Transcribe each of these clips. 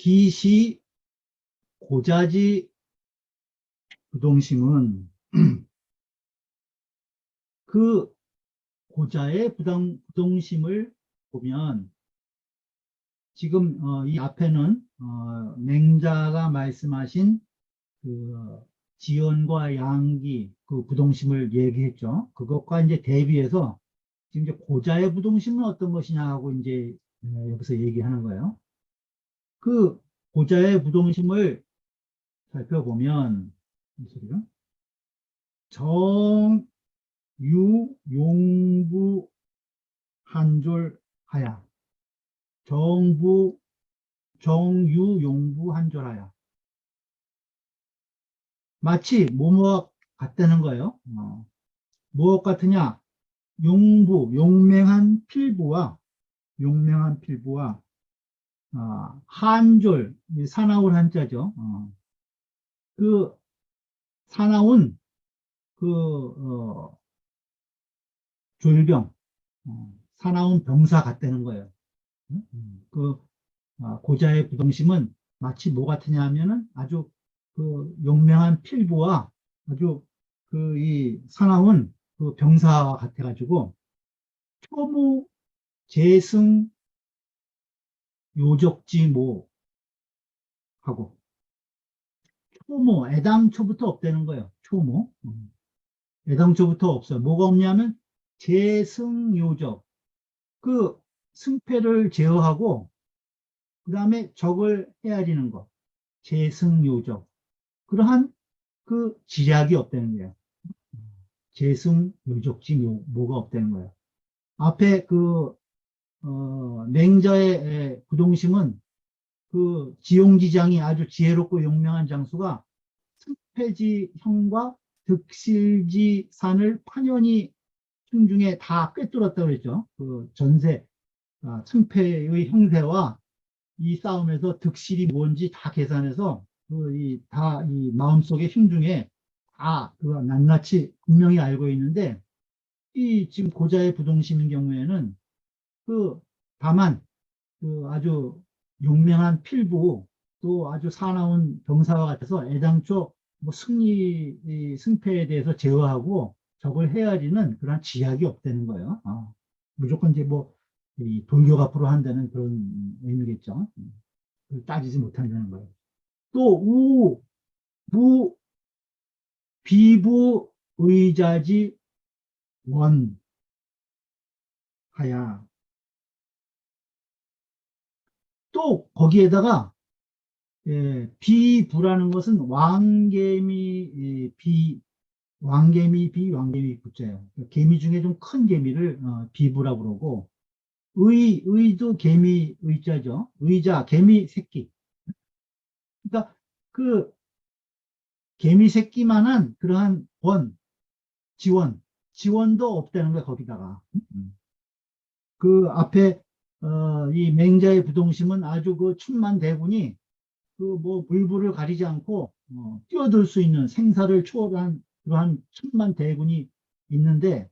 기시 고자지 부동심은 그 고자의 부동심을 보면 지금 이 앞에는 맹자가 말씀하신 그 지연과 양기 그 부동심을 얘기했죠. 그것과 이제 대비해서 지금 이제 고자의 부동심은 어떤 것이냐 하고 이제 여기서 얘기하는 거예요. 그 고자의 부동심을 살펴보면 정, 유, 용부, 한졸, 하야. 정유, 용부, 한졸하야. 마치 뭐뭐와 같다는 거예요. 무엇 같으냐? 용맹한 필부와 한졸, 사나운 한자죠. 그 사나운 졸병, 사나운 병사 같다는 거예요. 그 고자의 부동심은 마치 뭐 같으냐 하면은 아주 그 용맹한 필부와 아주 그 이 사나운 그 병사와 같아가지고 초무 재승 요적지모 하고 초모 애당초부터 없다는 거예요. 초모 애당초부터 없어요. 뭐가 없냐면 재승요적 그 승패를 제어하고 그 다음에 적을 헤아리는 것 재승요적 그러한 그 지략이 없다는 거예요. 재승요적지 뭐가 없다는 거예요. 앞에 그 맹자의 부동심은 그 지용지장이 아주 지혜롭고 용맹한 장수가 승패지 형과 득실지 산을 판연히 흉중에 다 꿰뚫었다고 그랬죠. 그 전세, 승패의 형세와 이 싸움에서 득실이 뭔지 다 계산해서 이 마음속의 흉중에 그 낱낱이 분명히 알고 있는데 이 지금 고자의 부동심인 경우에는 다만 아주 용맹한 필부 또 아주 사나운 병사와 같아서 애당초 뭐 승패에 대해서 제어하고 적을 헤아리는 그런 지략이 없다는 거예요. 무조건 이제 이 돌격 앞으로 한다는 그런 의미겠죠. 따지지 못한다는 거예요. 또 비부, 의자지, 원, 하야. 또 거기에다가 비부라는 것은 왕개미 부자예요. 개미 중에 좀 큰 개미를 비부라고 그러고 의도 개미 의자죠. 의자 개미 새끼. 그러니까 그 개미 새끼만한 그러한 지원도 없다는 거야 거기다가. 그 앞에 이 맹자의 부동심은 아주 그 천만대군이 물불을 가리지 않고 뛰어들 수 있는 생사를 초월한 그러한 천만대군이 있는데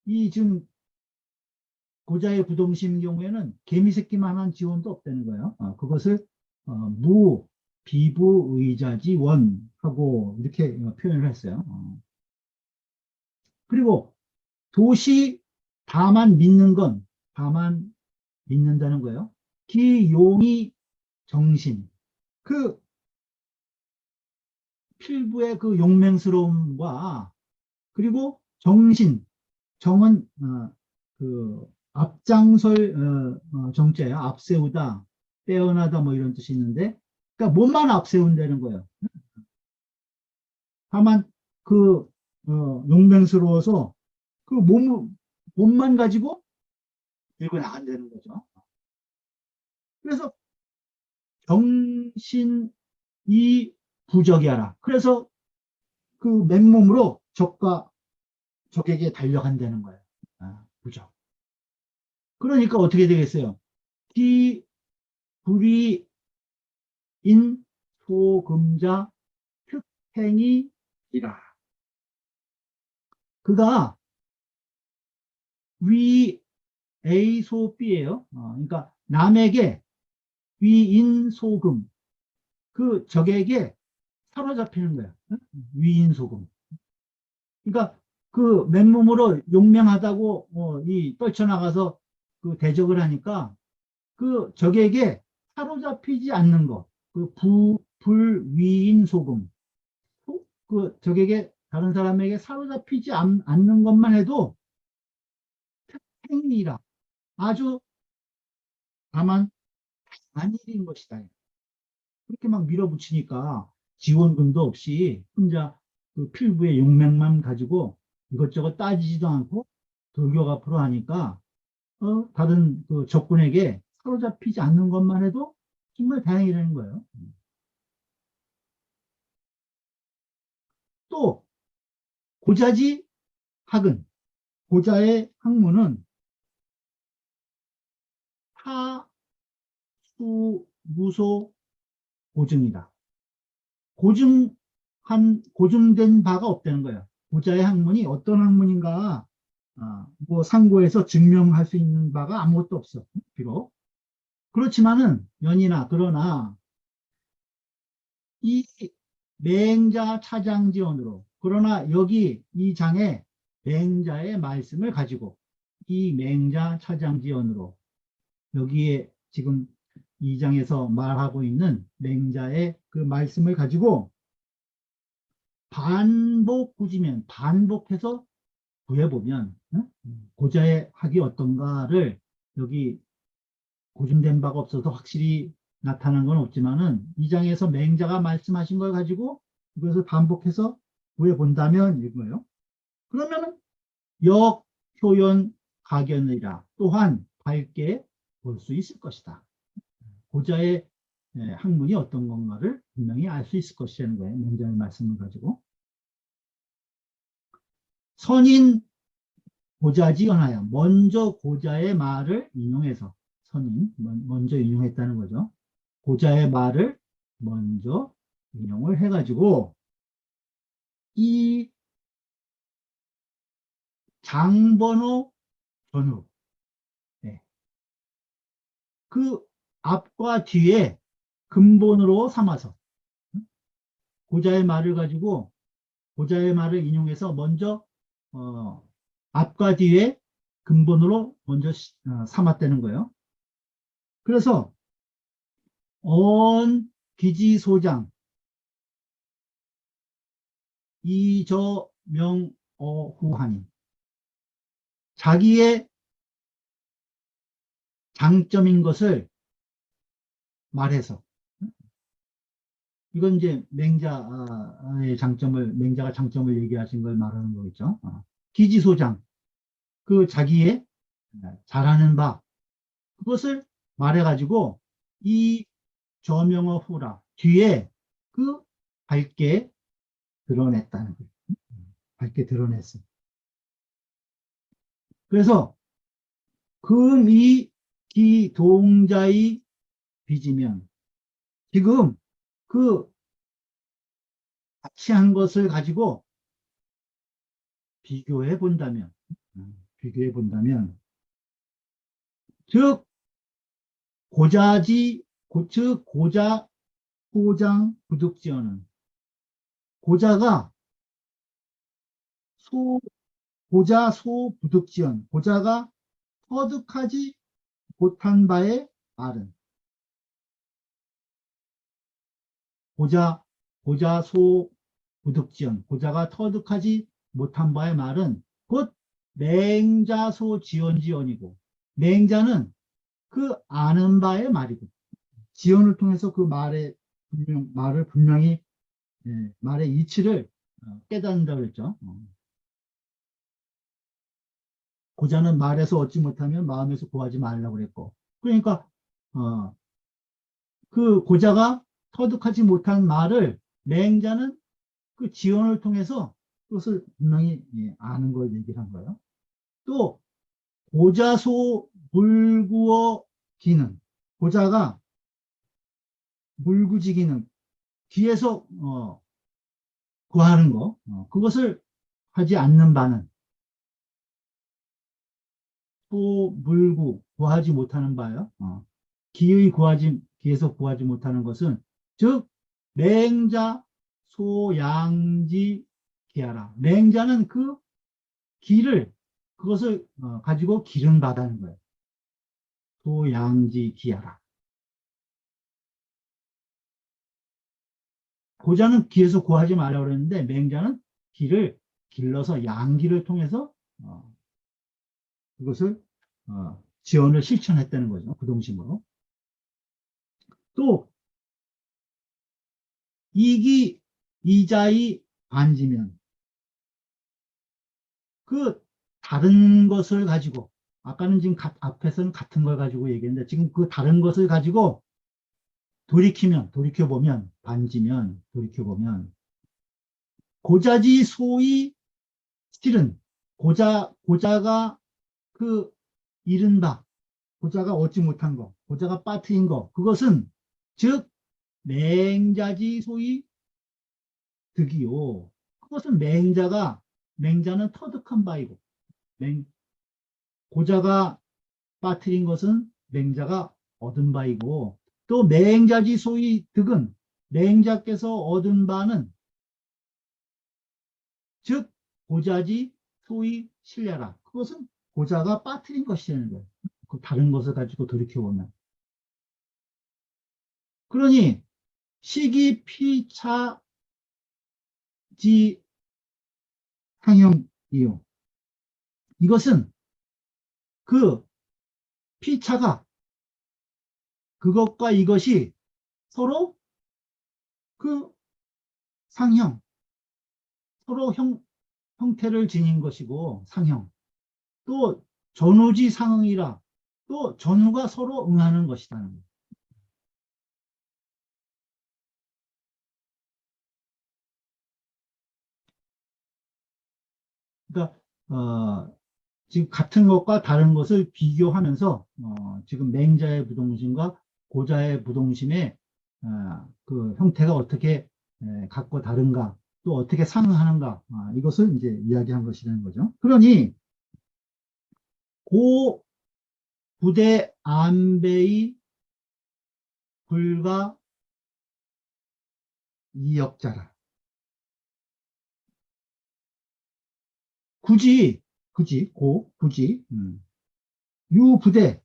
이 지금 고자의 부동심 경우에는 개미 새끼만한 지원도 없다는 거예요. 그것을 비부 의자지 원하고 이렇게 표현을 했어요. 그리고 도시 다만 믿는다는 거예요. 기용이 정신 그 필부의 그 용맹스러움과 그리고 정은 그 앞장설 정자예요. 앞세우다, 빼어나다 뭐 이런 뜻이 있는데, 그러니까 몸만 앞세운다는 거예요. 다만 용맹스러워서 그 몸만 가지고 밀고 나간다는 거죠. 그래서 정신이 부적이 하라. 그래서 그 맨몸으로 적에게 달려간다는 거예요. 부적. 그러니까 어떻게 되겠어요? 불이 소금자 특행이이라. 그가 A, 소, B예요. 그러니까 남에게 위인 소금, 그 적에게 사로잡히는 거야. 위인소금. 그러니까 그 맨몸으로 용맹하다고 이 떨쳐나가서 그 대적을 하니까 그 적에게 사로잡히지 않는 거. 그 불위인소금. 그 적에게 다른 사람에게 사로잡히지 않는 것만 해도 행위라 아주 다만 한 일인 것이다. 그렇게 막 밀어붙이니까 지원금도 없이 혼자 그 필부의 용맹만 가지고 이것저것 따지지도 않고 돌격 앞으로 하니까 다른 그 적군에게 사로잡히지 않는 것만 해도 정말 다행이라는 거예요. 또 고자지 학은 고자의 학문은 타수 무소 고증이다. 고증된 바가 없다는 거예요. 고자의 학문이 어떤 학문인가, 뭐 상고에서 증명할 수 있는 바가 아무것도 없어. 비록. 그렇지만은, 그러나, 이 맹자 차장지원으로, 그러나 여기 이 장에 맹자의 말씀을 가지고, 이 맹자 차장지원으로, 여기에 지금 이 장에서 말하고 있는 맹자의 그 말씀을 가지고, 반복구지면 반복해서 구해보면 고자의 학이 어떤가를 여기 고증된 바가 없어서 확실히 나타난 건 없지만은 이 장에서 맹자가 말씀하신 걸 가지고 이것을 반복해서 구해본다면 이거예요. 그러면은 역효연 가견이라 또한 밝게 볼 수 있을 것이다. 고자의 학문이 어떤 건가를 분명히 알 수 있을 것이라는 거예요. 맹자의 말씀을 가지고. 선인 고자지언하여 먼저 고자의 말을 인용해서 선인 먼저 인용했다는 거죠. 고자의 말을 먼저 인용을 해가지고 이 장번호 전후 네. 그 앞과 뒤에 근본으로 삼아서 고자의 말을 가지고 고자의 말을 인용해서 먼저 앞과 뒤에 근본으로 먼저 삼았다는 거예요. 그래서 기지소장 이저명어후하니 자기의 장점인 것을 말해서 이건 이제 맹자의 맹자가 장점을 얘기하신 걸 말하는 거겠죠. 기지소장 그 자기의 잘하는 바 그것을 말해가지고 이 저명어 후라 뒤에 그 밝게 드러냈다는 거예요. 밝게 드러냈어. 그래서 금이 기동자의 빚이면 지금 그 같이 한 것을 가지고 비교해 본다면 즉 즉 고자 소장 부득지어는 고자가 고자 소부득지언 고자가 터득하지 못한 바의 말은 고자 소부득지언 고자가 터득하지 못한 바의 말은 곧 맹자소 지언지언이고 맹자는 그 아는 바의 말이고 지언을 통해서 그 말을 분명히 말의 이치를 깨닫는다고 그랬죠. 고자는 말에서 얻지 못하면 마음에서 구하지 말라고 그랬고 그러니까 그 고자가 터득하지 못한 말을 맹자는 그 지언을 통해서 그것을 분명히 아는 걸 얘기를 한 거예요. 또 고자소 물구어 기는 고자가 물구지기는 귀에서 구하는 거 그것을 하지 않는 바는 또 물구 구하지 못하는 바요. 귀에서 구하지 못하는 것은 즉 맹자, 소양지, 기하라. 맹자는 그 기를, 그것을 가지고 기른 바다는 거예요. 소양지, 기하라. 고자는 기에서 구하지 말라고 그랬는데, 맹자는 기를 길러서 양기를 통해서 그것을 지원을 실천했다는 거죠. 부동심으로. 또 이기 이자의 반지면 그 다른 것을 가지고 아까는 지금 앞에서는 같은 걸 가지고 얘기했는데 지금 그 다른 것을 가지고 돌이켜보면 반지면 돌이켜보면 고자지 소위 실은 고자가 그 잃은 바 고자가 얻지 못한 거 고자가 빠트린 거 그것은 즉 맹자지 소위 득이요. 그것은 맹자는 터득한 바이고, 고자가 빠뜨린 것은 맹자가 얻은 바이고, 또 맹자지 소위 득은 맹자께서 얻은 바는 즉 고자지 소위 신뢰라. 그것은 고자가 빠뜨린 것이라는 거예요. 그 다른 것을 가지고 돌이켜보면. 그러니 시기 피차지 상형이요. 이것은 그 피차가 그것과 이것이 서로 그 상형, 서로 형태를 지닌 것이고 상형. 또 전후지 상응이라 또 전후가 서로 응하는 것이라는 거예요. 그러니까 지금 같은 것과 다른 것을 비교하면서 지금 맹자의 부동심과 고자의 부동심의 그 형태가 어떻게 같고 다른가 또 어떻게 상응하는가 이것을 이제 이야기한 것이라는 거죠. 그러니 고 부대 안배의 불과 이역자라. 굳이 유부대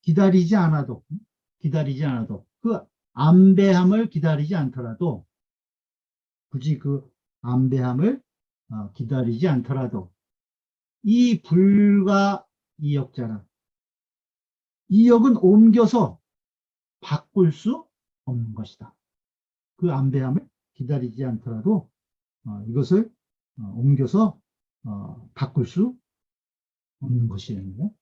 기다리지 않아도 그 안배함을 기다리지 않더라도 굳이 그 안배함을 기다리지 않더라도 이 불과 이역자라. 이역은 옮겨서 바꿀 수 없는 것이다. 그 안배함을 기다리지 않더라도 이것을 옮겨서 바꿀 수 없는 것이라는 거예요.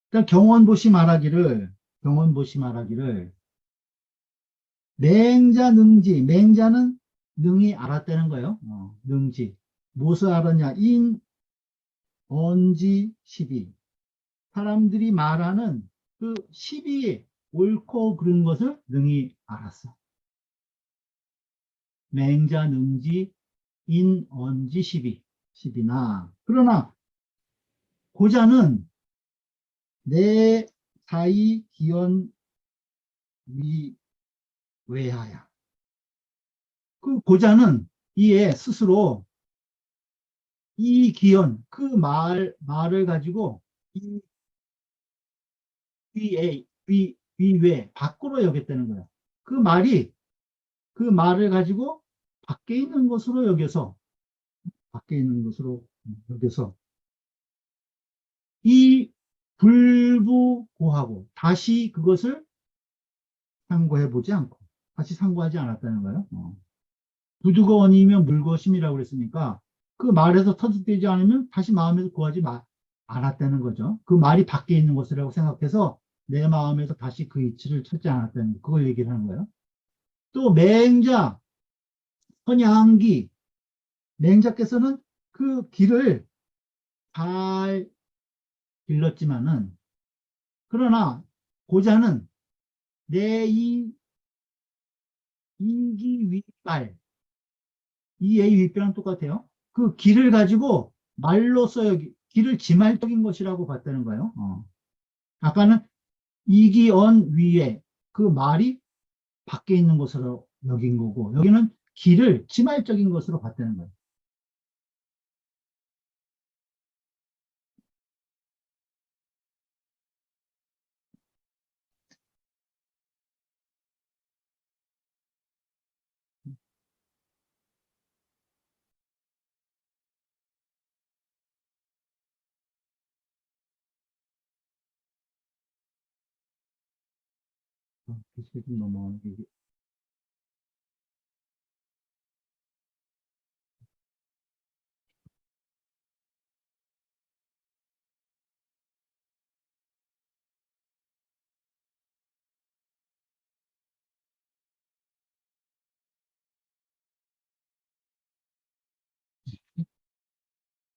그러니까 경원보시 말하기를 맹자는 능히 알았다는 거예요. 능지 무엇을 알았냐? 언지 시비 사람들이 말하는 그 시비 옳고 그른 것을 능히 알았어. 맹자 능지 언지 시비나 그러나 고자는 내 사이 기원 외하야. 그 고자는 이에 스스로 이 기원 그 말을 가지고 이 위외 밖으로 여겼다는 거예요. 그 말을 가지고 밖에 있는 것으로 여겨서 이 불부고하고 다시 그것을 상고해보지 않고 다시 상고하지 않았다는 거예요. 부두거원이면 물거심이라고 그랬으니까 그 말에서 터득되지 않으면 다시 마음에서 구하지 않았다는 거죠. 그 말이 밖에 있는 것이라고 생각해서 내 마음에서 다시 그 이치를 찾지 않았다는 그걸 얘기를 하는 거예요. 또 맹자 선양기 맹자께서는 그 길을 잘 길렀지만은 그러나 고자는 내 인기 윗발 이의 윗발랑 똑같아요. 그 길을 가지고 말로써 길을 지말적인 것이라고 봤다는 거예요. 아까는 이기언 위에 그 말이 밖에 있는 것으로 여긴 거고, 여기는 기를 지말적인 것으로 봤다는 거예요. 글씨 좀 넘어가는 게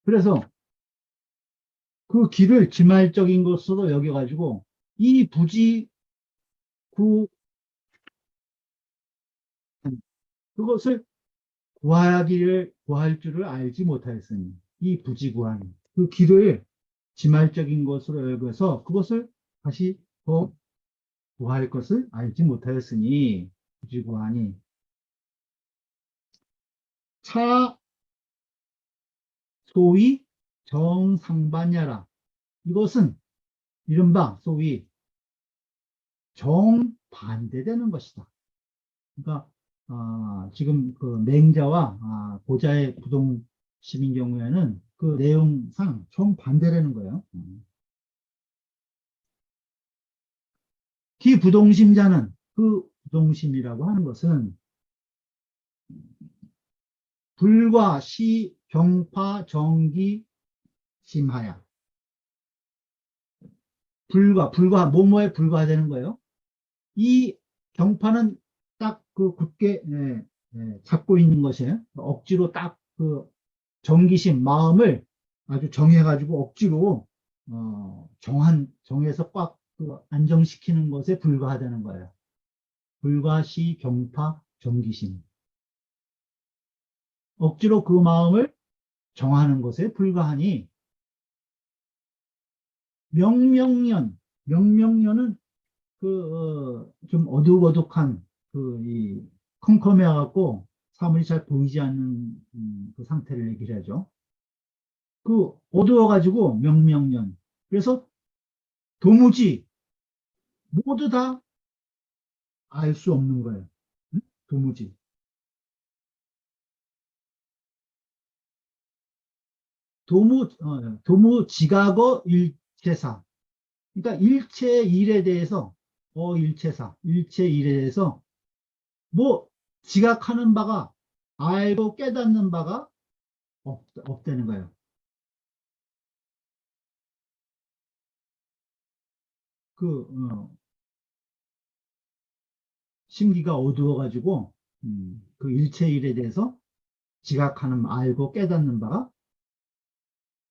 그래서 그 기를 지말적인 것으로 여겨가지고 이 부지 구 그것을 구할 줄을 알지 못하였으니 이 부지구하니 그 기를 지말적인 것으로 여겨서 그것을 다시 더 구할 것을 알지 못하였으니 부지구하니 차 소위 정상반야라 이것은 이른바 소위 정반대되는 것이다. 그러니까 지금 그 맹자와 고자의 부동심인 경우에는 그 내용상 정반대라는 거예요. 기부동심자는 그 부동심이라고 하는 것은 불과 시, 경파, 정기, 심하야. 뭐뭐에 불과되는 거예요. 이 경파는 딱 그 굳게 잡고 있는 것이에요. 억지로 딱 그 정기심, 마음을 아주 정해가지고 억지로 정해서 꽉그 안정시키는 것에 불과하다는 거예요. 불과시, 경파, 정기심. 억지로 그 마음을 정하는 것에 불과하니 명명년은 좀 어둑어둑한 이 컴컴해 갖고 사물이 잘 보이지 않는 그 상태를 얘기를 하죠. 그 어두워 가지고 명명년. 그래서 도무지 모두 다 알 수 없는 거예요. 응? 도무지. 도무지각어 일체사. 그러니까 일체 일에 대해서 일체사, 일체 일에 대해서 뭐 지각하는 바가 알고 깨닫는 바가 없다는 거예요. 그 심기가 어두워가지고 그 일체 일에 대해서 지각하는 알고 깨닫는 바가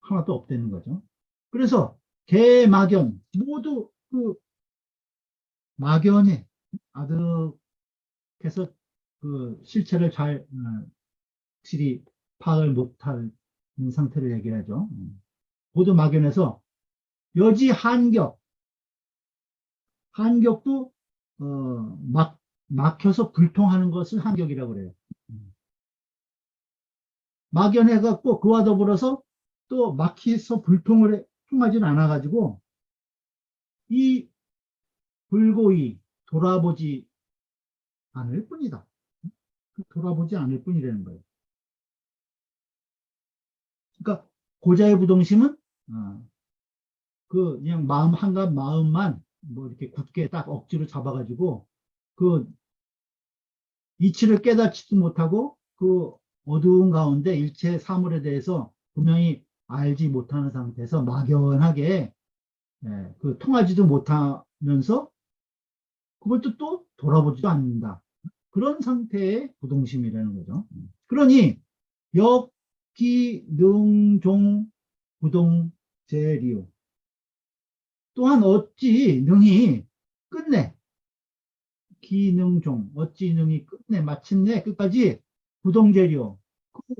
하나도 없다는 거죠. 그래서 개막연 모두 그 막연해 아득해서 그 실체를 잘 확실히 파악을 못할 상태를 얘기하죠. 모두 막연해서 여지 한격도 막혀서 불통하는 것을 한격이라고 그래요. 막연해갖고 그와 더불어서 또 막혀서 통하지는 않아가지고 이 불고의 돌아보지 않을 뿐이다. 돌아보지 않을 뿐이라는 거예요. 그러니까 고자의 부동심은 그냥 마음 한가 마음만 뭐 이렇게 굳게 딱 억지로 잡아가지고 그 이치를 깨닫지도 못하고 그 어두운 가운데 일체 사물에 대해서 분명히 알지 못하는 상태에서 막연하게 그 통하지도 못하면서 그것도 또 돌아보지도 않는다. 그런 상태의 부동심이라는 거죠. 그러니 역기능종 부동재리요. 또한 어찌 능히 끝내 기능종 어찌 능히 끝내 마침내 끝까지 부동재리요. 그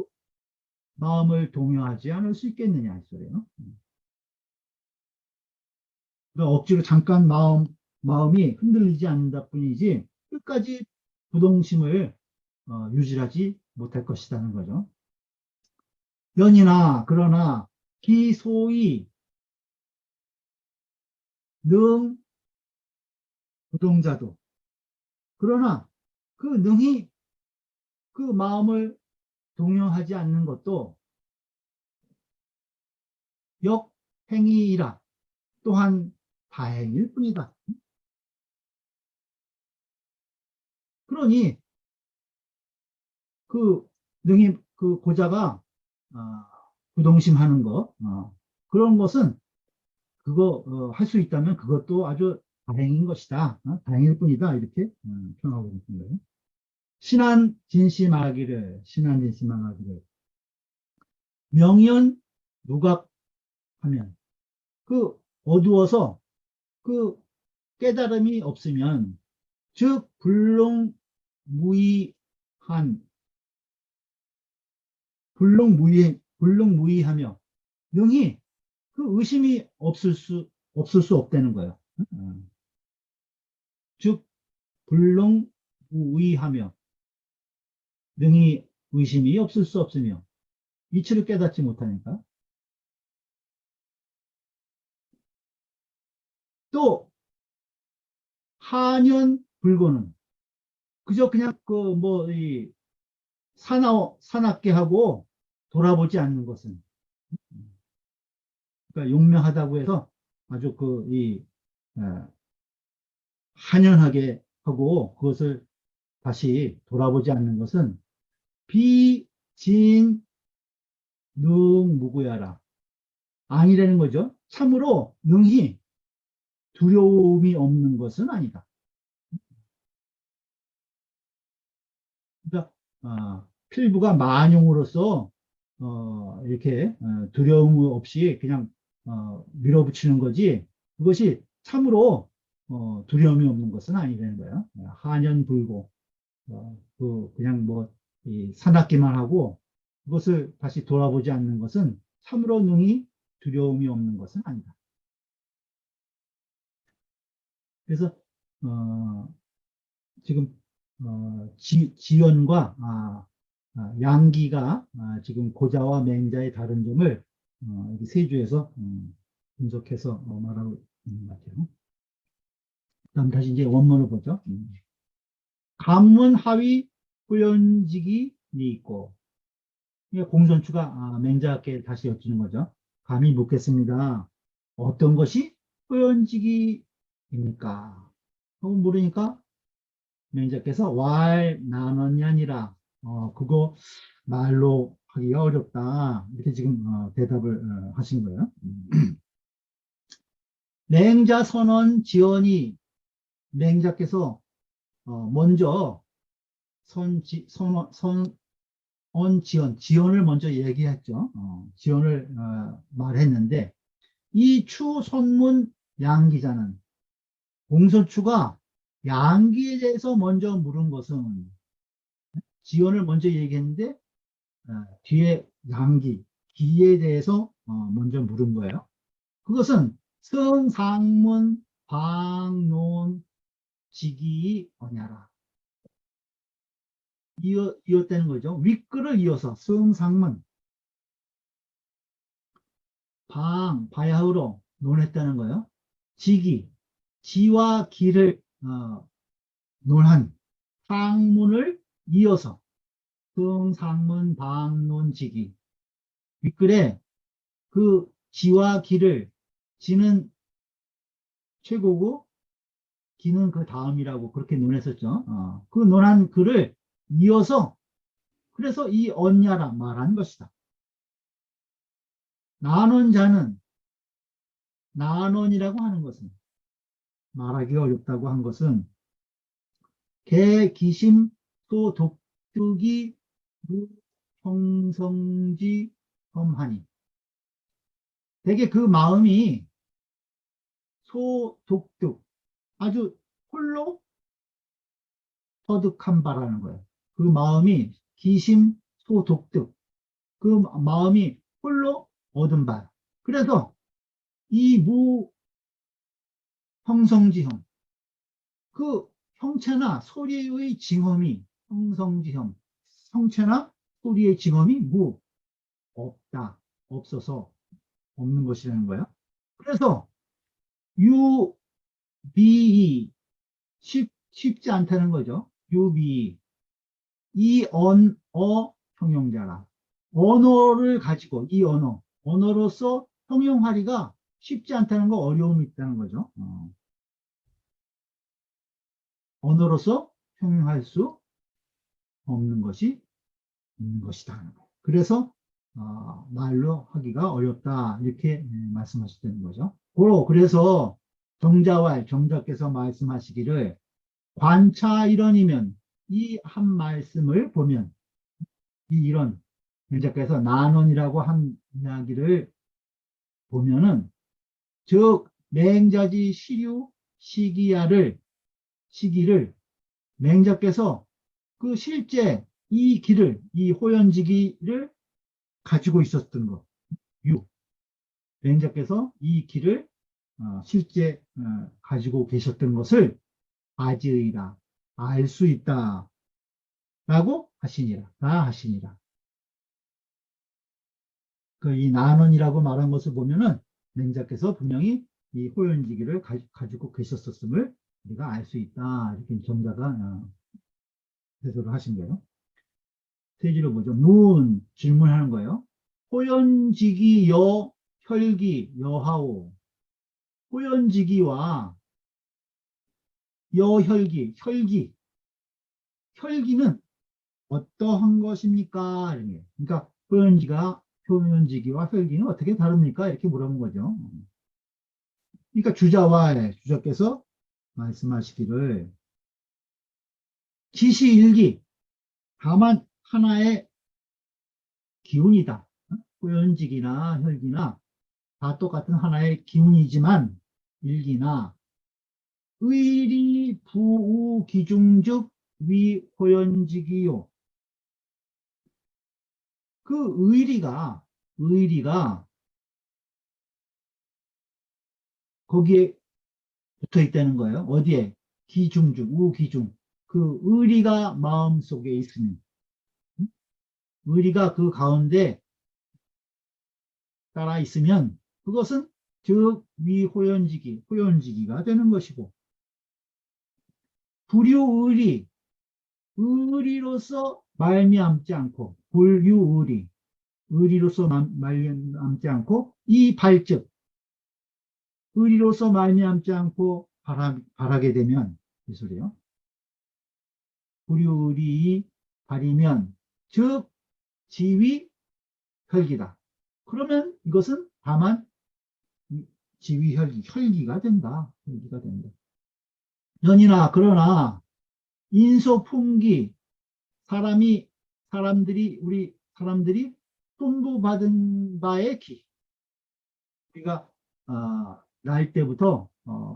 마음을 동요하지 않을 수 있겠느냐 했어요. 그러니까 억지로 잠깐 마음이 흔들리지 않는다 뿐이지 끝까지 부동심을 유지하지 못할 것이라는 거죠. 연이나 그러나 기소의 능 부동자도 그러나 그 능이 그 마음을 동요하지 않는 것도 역행위이라 또한 다행일 뿐이다. 그러니 그 능이 그 고자가 부동심하는 거 그런 것은 그거 할 수 있다면 그것도 아주 다행인 것이다. 다행일 뿐이다. 이렇게 표현하고 있는 거예요. 신한 진시 말하기를 명연 누각하면 그 어두워서 그 깨달음이 없으면 즉 불능무이하며 능히 그 의심이 없을 수 없다는 거예요. 즉 불능무의하며 능히 의심이 없을 수 없으며 이치를 깨닫지 못하니까 또 하년 불고는 그저 그냥 이 사납게 하고 돌아보지 않는 것은 그러니까 용맹하다고 해서 아주 한연하게 하고 그것을 다시 돌아보지 않는 것은 비진능무구야라 아니라는 거죠. 참으로 능히 두려움이 없는 것은 아니다. 그러니까 필부가 만용으로서 이렇게 두려움 없이 그냥 밀어붙이는 거지 그것이 참으로 두려움이 없는 것은 아니라는 거예요. 한연불고 그냥 사납기만 하고 그것을 다시 돌아보지 않는 것은 참으로 능히 두려움이 없는 것은 아니다. 그래서 지금 지연과 양기가 지금 고자와 맹자의 다른 점을 세 주에서 분석해서 말하고 있는 것 같아요. 다음 다시 이제 원문을 보죠. 간문 하위 후연직이 있고 공손추가 맹자께 다시 여쭈는 거죠. 감히 묻겠습니다. 어떤 것이 후연직이입니까? 모르니까 맹자께서 왈 나눴냐니라 그거 말로 하기가 어렵다 이렇게 지금 대답을 하신 거예요. 맹자 선언 지언이 맹자께서 먼저 지언을 먼저 얘기했죠. 지언을 말했는데 이 추선문 양기자는 공손추가 양기에 대해서 먼저 물은 것은 지언을 먼저 얘기했는데 뒤에 양기, 기에 대해서 먼저 물은 거예요. 그것은 성상문 방론 직이 어냐라 이었다는 거죠. 윗글을 이어서 성상문 바야흐로 논했다는 거예요. 지와 기를 논한 상문을 이어서 성상문 방론지기 윗글에 그 지와 기를 지는 최고고 기는 그 다음이라고 그렇게 논했었죠. 그 논한 글을 이어서 그래서 이 언야라 말한 것이다. 난원이라고 하는 것은 말하기가 어렵다고 한 것은 개기심 또 독특이 무성성지 험하니 되게 그 마음이 소독득 아주 홀로 터득한 바라는 거예요. 그 마음이 기심 소독득 그 마음이 홀로 얻은 바 그래서 이 무형성지형 그 형체나 소리의 징험이 형성지형, 형체나 소리의 징험이 없다, 없어서 없는 것이라는 거야. 그래서 유비이 쉽지 않다는 거죠. 유비이 이 형용자라. 언어를 가지고 이 언어로서 형용하기가 쉽지 않다는 거, 어려움이 있다는 거죠. 언어로서 형용할 수 없는 것이 있는 것이다. 그래서 말로 하기가 어렵다 이렇게 말씀하셨다는 거죠. 그래서 정자께서 말씀하시기를 관차 일언이면 이 한 말씀을 보면 이 이런 정자께서 난언이라고 한 이야기를 보면은 즉 맹자지 시류 시기를 맹자께서 그 실제 이 호연지기를 가지고 있었던 것. 맹자께서 이 길을 실제 가지고 계셨던 것을 아지의라 알 수 있다 라고 하시니라. 그 이 난언이라고 말한 것을 보면은 맹자께서 분명히 이 호연지기를 가지고 계셨었음을 우리가 알 수 있다 이렇게 정자가 해설을 하신 거예요. 세지로 보죠. 질문하는 거예요. 호연지기 혈기 여하오. 호연지기와 혈기는 어떠한 것입니까? 그러니까 호연지기와 혈기는 어떻게 다릅니까? 이렇게 물어본 거죠. 그러니까 주자께서 말씀하시기를 지시일기 다만 하나의 기운이다. 호연지기나 혈기나 다 똑같은 하나의 기운이지만 일기나 의리 부우 기중즉 위호연지기요. 그 의리가 거기에 붙어 있다는 거예요. 어디에? 기중즉 우기중. 그 의리가 마음속에 있으면 의리가 그 가운데 따라 있으면 그것은 즉 호연지기가 되는 것이고 의리로서 말미암지 않고 의리로서 말미암지 않고 이 발즉 의리로서 말미암지 않고 바라게 되면 이 소리요. 불유의리 발이면 즉 지위 혈기다. 그러면 이것은 다만 지위 혈기가 된다. 그러나 인소풍기 우리 사람들이 풍부받은 바의 기. 우리가 날 때부터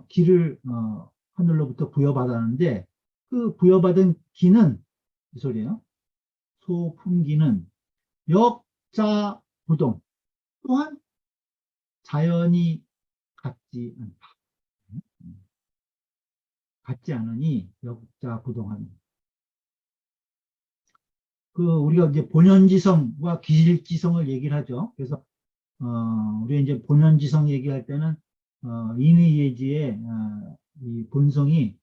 기를 하늘로부터 부여받았는데 그 부여받은 기는 이 소리예요. 소풍기는 역자부동 또한 자연이 같지 않으니 역자부동하니 우리가 이제 본연지성과 기질지성을 얘기를 하죠. 그래서 우리 이제 본연지성 얘기할 때는 인의예지의 이 본성이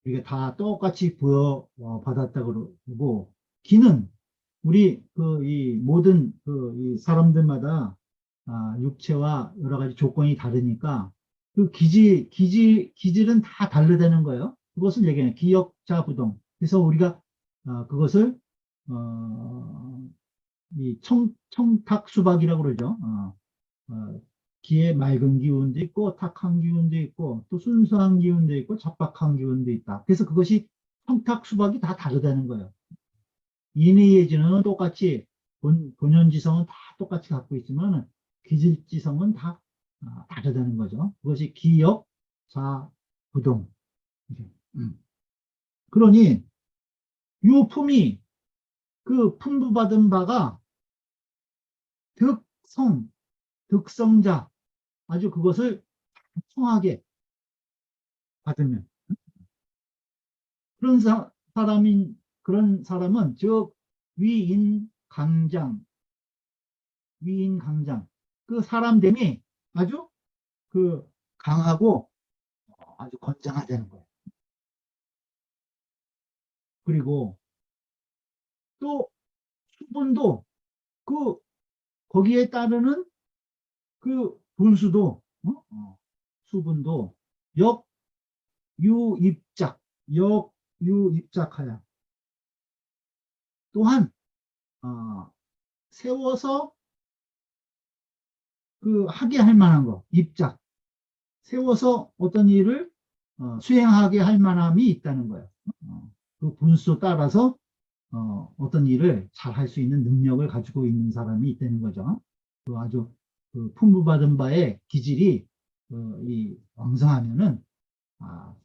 우리가 다 똑같이 부여받았다 그러고 기는 우리 이 모든 이 사람들마다 육체와 여러 가지 조건이 다르니까 그 기질은 다 다르다는 거예요. 그것을 얘기해요. 기역자부동. 그래서 우리가 그것을 이 청탁수박이라고 그러죠. 기에 맑은 기운도 있고 탁한 기운도 있고 또 순수한 기운도 있고 잡박한 기운도 있다. 그래서 그것이 청탁수박이 다 다르다는 거예요. 인의예지는 똑같이 본연지성은 다 똑같이 갖고 있지만 기질지성은 다 다르다는 거죠. 그것이 기역, 자, 부동. 그러니 유품이 그 풍부받은 바가 득성자 아주 그것을 청하게 받으면 그런 그런 사람은 즉 위인강장, 위인강장. 그 사람됨이 아주 그 강하고 아주 건장하다는 거예요. 그리고 또 수분도 그 거기에 따르는 그 분수도 수분도 역유입작, 역유입작하여 또한 세워서 그 하게 할 만한 거, 입작, 세워서 어떤 일을 수행하게 할 만함이 있다는 거예요. 그 분수 따라서 어떤 일을 잘 할 수 있는 능력을 가지고 있는 사람이 있다는 거죠. 그 아주 그 풍부받은 바의 기질이 이 왕성하면은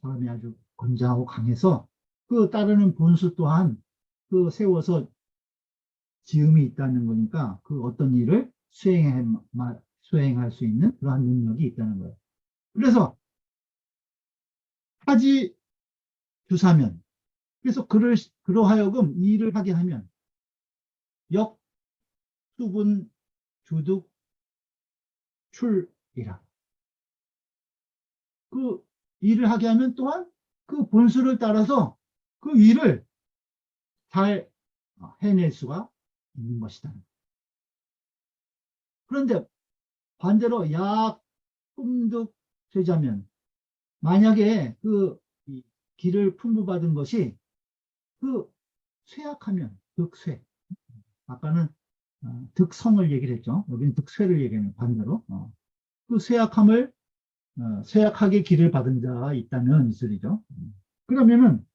사람이 아주 건장하고 강해서 그 따르는 본수 또한 그 세워서 지음이 있다는 거니까 그 어떤 일을 수행할 수 있는 그러한 능력이 있다는 거예요. 그래서 하지 주사면 그래서 그러하여금 이 일을 하게 하면 역, 수분, 주득, 출이라 그 일을 하게 하면 또한 그 본수를 따라서 그 일을 잘 해낼 수가 있는 것이다. 그런데 반대로 약, 꿈득, 쇠자면 만약에 그 기를 풍부받은 것이 그 쇠약하면 득쇠 아까는 득성을 얘기를 했죠. 여기는 득쇠를 얘기하는 반대로 그 쇠약하게 기를 받은 자가 있다면 이 소리죠. 그러면은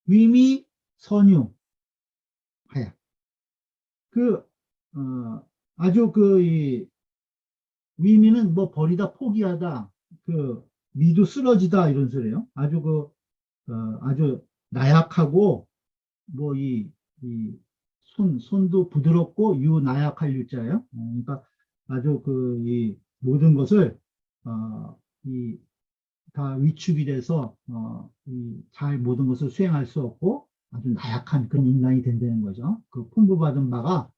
위미 선유 하야 그 아주 이 위미는 뭐 버리다 포기하다 그 미도 쓰러지다 이런 소리예요. 아주 아주 나약하고 뭐 손도 부드럽고 나약할 유자예요. 그러니까 아주 이 모든 것을 이 다 위축이 돼서 잘 모든 것을 수행할 수 없고 아주 나약한 그런 인간이 된다는 거죠. 그 풍부받은 바가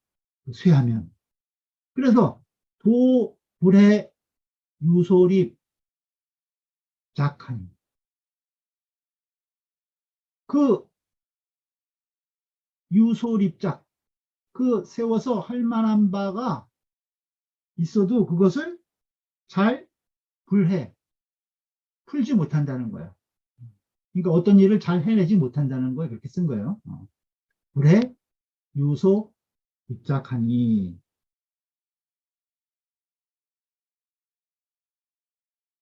쇠하면 그래서 불의 유소립 작하니 그 유소립작 그 세워서 할 만한 바가 있어도 그것을 잘 풀지 못한다는 거예요. 그러니까 어떤 일을 잘 해내지 못한다는 거에 그렇게 쓴 거예요. 불해 유소 입작하니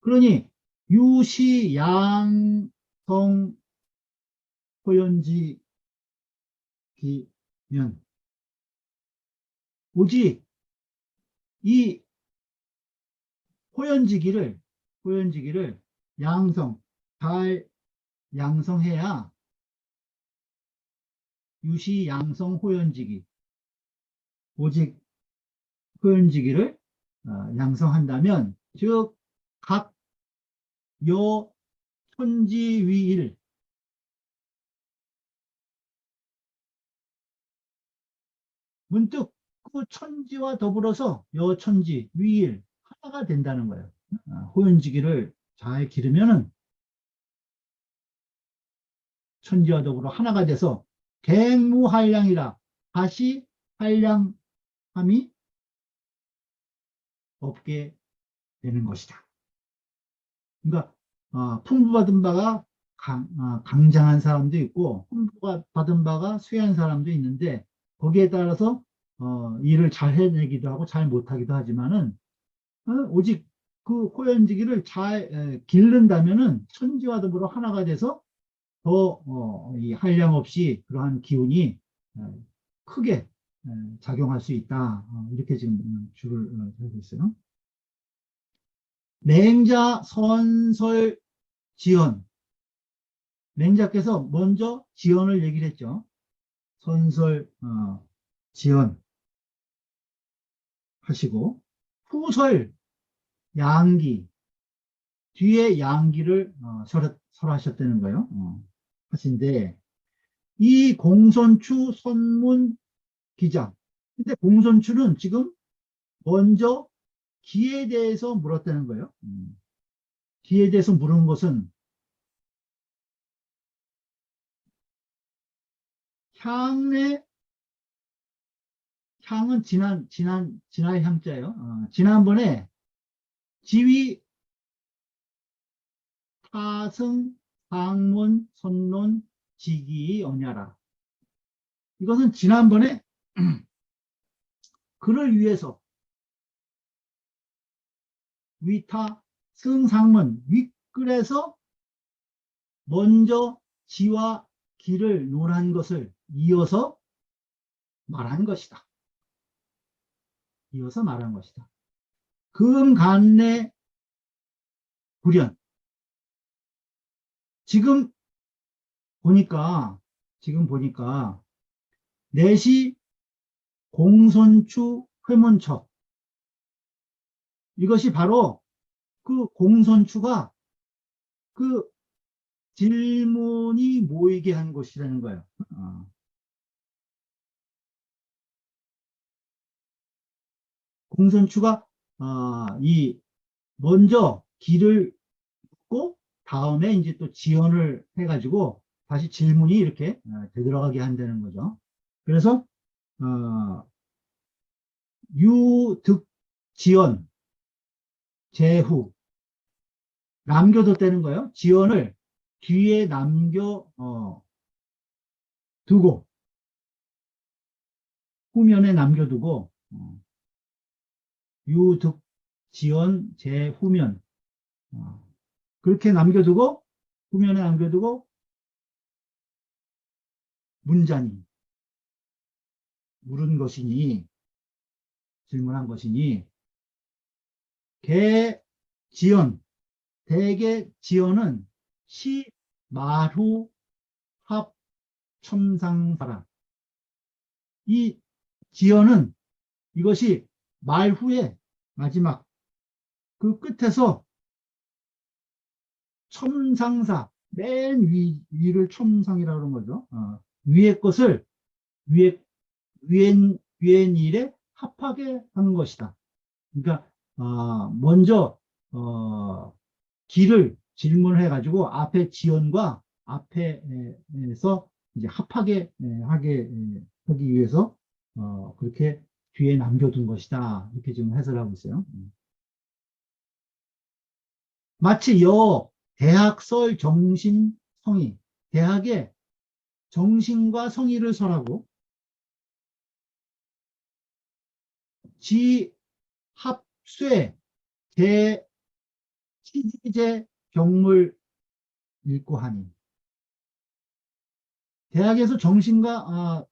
그러니 유시 양성 호연지기면 오직 이 호연지기를 잘 양성해야 유시 양성 호연지기 오직 호연지기를 양성한다면 즉 각 요 천지위일 문득 그 천지와 더불어서 여천지 위일 하나가 된다는 거예요. 호연지기를 잘 기르면은 천지와 더불어 하나가 돼서 갱무한량이라 다시 한량함이 없게 되는 것이다. 그러니까 풍부받은 바가 강장한 사람도 있고 풍부받은 바가 쇠한 사람도 있는데 거기에 따라서 일을 잘 해내기도 하고 잘 못하기도 하지만은 오직 그 호연지기를 잘 기른다면은 천지와 더불어 하나가 돼서 더 이 한량 없이 그러한 기운이 크게 작용할 수 있다. 이렇게 지금 줄을 달고 있어요. 맹자 선설 지연. 맹자께서 먼저 지연을 얘기를 했죠. 선설 지연 하시고 후설 양기 뒤에 양기를 설하셨다는 거예요. 하신데 이 공손추 선문 기장. 근데 공손추는 지금 먼저 기에 대해서 물었다는 거예요. 기에 대해서 물은 것은 향의 향은 지날 향자예요. 지난번에 지위, 타승, 상문, 선론, 지기, 언야라. 이것은 지난번에 그를 위해서 위타, 승, 상문, 윗글에서 먼저 지와 기를 논한 것을 이어서 말한 것이다. 이어서 말한 것이다. 금간내 불연. 지금 보니까 내시 공손추 회문처. 이것이 바로 그 공손추가 그 질문이 모이게 한 것이라는 거예요. 공손추가 이 먼저 기를 묻고 다음에 이제 또 지연을 해가지고 다시 질문이 이렇게 되돌아가게 한다는 거죠. 그래서 유득지연 제후 남겨뒀다는 거예요. 지연을 뒤에 남겨 두고 후면에 남겨두고 유득지연 제후면 그렇게 남겨두고 후면에 남겨두고 문자니 물은 것이니 질문한 것이니 개지연 대개 지연은 시 말후 합 첨상사라. 이 지연은 이것이 말후에 마지막 그 끝에서 첨상사 맨 위를 첨상이라고 그런 거죠. 위의 것을 위엔 일에 합하게 하는 것이다. 그러니까 먼저 기를 질문을 해가지고 앞에 지연과 앞에서 이제 합하게 하기 위해서 그렇게 뒤에 남겨둔 것이다. 이렇게 지금 해설하고 있어요. 마치 대학설 정신 성의 대학에 정신과 성의를 설하고 지 합쇠 대 치지제 경물 읽고 하니 대학에서 정신과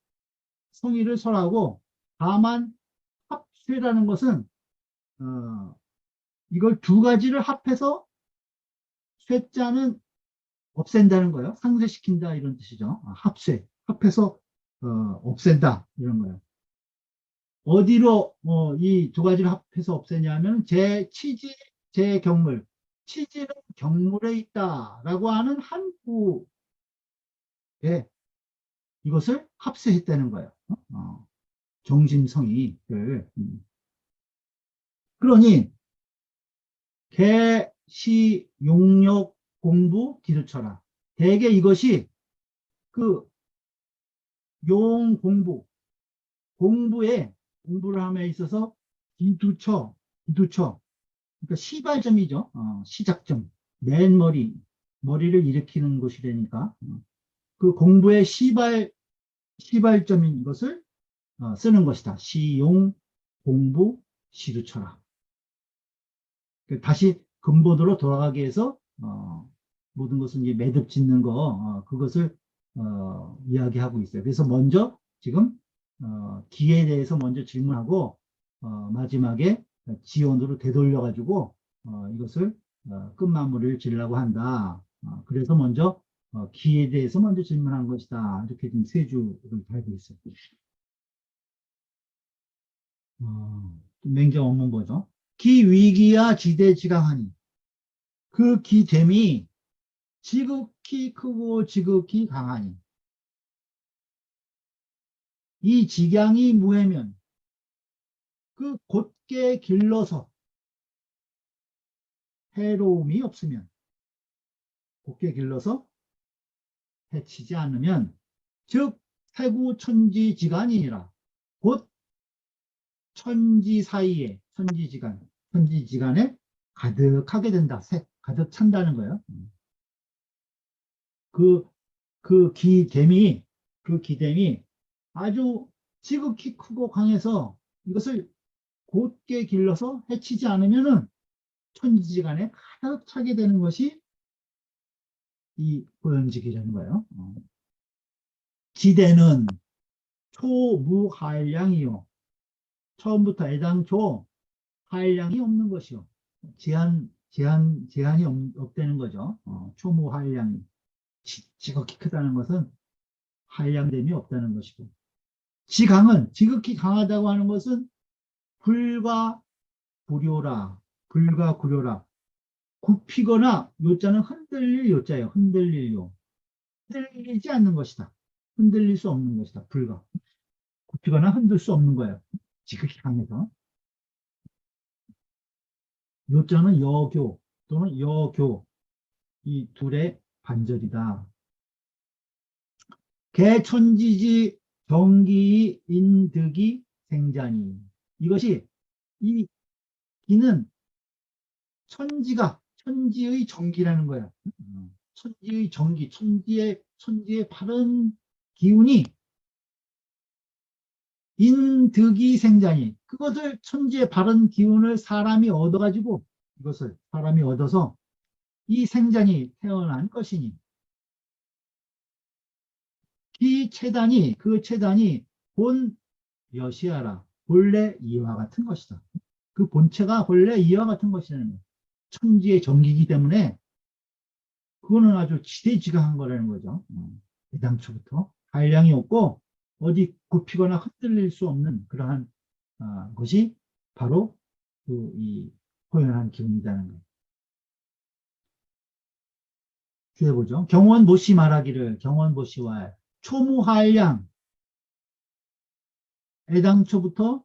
성의를 설하고 다만 합쇠라는 것은 이걸 두 가지를 합해서 쇠자는 없앤다는 거예요. 상쇄시킨다 이런 뜻이죠. 합쇠 합해서 없앤다 이런 거예요. 어디로 이 두 가지를 합해서 없애냐면 제치지 제경물 치지는 경물에 있다라고 하는 한 구에 이것을 합세했다는 거예요. 정신성의를. 그러니 개시 용역 공부 기르쳐라. 대개 이것이 그 용 공부를 함에 있어서 기두처 그러니까 시발점이죠. 시작점 맨 머리를 일으키는 것이라니까 그 공부의 시발점인 것을 쓰는 것이다. 시용 공부 시두쳐라. 다시 근본으로 돌아가기 위해서 모든 것은 이제 매듭 짓는 거 그것을 이야기하고 있어요. 그래서 먼저 지금 기에 대해서 먼저 질문하고 마지막에 지원으로 되돌려 가지고 이것을 끝마무리를 지으려고 한다. 그래서 먼저 기에 대해서 먼저 질문한 것이다. 이렇게 지금 세 줄을 달고 있어요. 맹자 원문 보죠. 기 위기야 지대지강하니 그 기됨이 지극히 크고 지극히 강하니 이 직양이 무해면 그 곧게 길러서 해로움이 없으면 곧게 길러서 해치지 않으면 즉 태구천지지간이니라 곧 천지 사이에 천지지간에 가득하게 된다. 가득 찬다는 거예요. 그, 그 기됨이, 그 기됨이 아주 지극히 크고 강해서 이것을 곧게 길러서 해치지 않으면은 천지지간에 가득 차게 되는 것이 이 고연직이라는 거예요. 지대는 초무한량이요. 처음부터 애당초 한량이 없는 것이요. 제한이 없다는 거죠. 초무한량이. 지극히 크다는 것은 한량됨이 없다는 것이고. 지강은 지극히 강하다고 하는 것은 불과 구려라. 불과 구려라. 굽히거나 요자는 흔들릴 요자예요. 흔들릴 요. 흔들리지 않는 것이다. 흔들릴 수 없는 것이다. 불과. 굽히거나 흔들 수 없는 거예요. 지극히 강해서. 요자는 여교 또는 여교 이 둘의 반절이다. 개천지지 정기 인득이 생자니 이것이 이 기는 천지의 정기라는 거야. 천지의 정기, 천지의 바른 기운이 인득이 생자니 그것을 천지의 바른 기운을 사람이 얻어가지고 이것을 사람이 얻어서 이 생자니 태어난 것이니 그 체단이 본 여시하라 본래 이와 같은 것이다. 그 본체가 본래 이와 같은 것이라는 거예요. 천지의 정기이기 때문에 그거는 아주 지대지강한 거라는 거죠. 애당초부터 한량이 없고 어디 굽히거나 흔들릴 수 없는 그러한 것이 바로 이 호연한 기운이라는 거예요. 주해보죠. 경원보시 말하기를 경원보시와 초무한량 애당초부터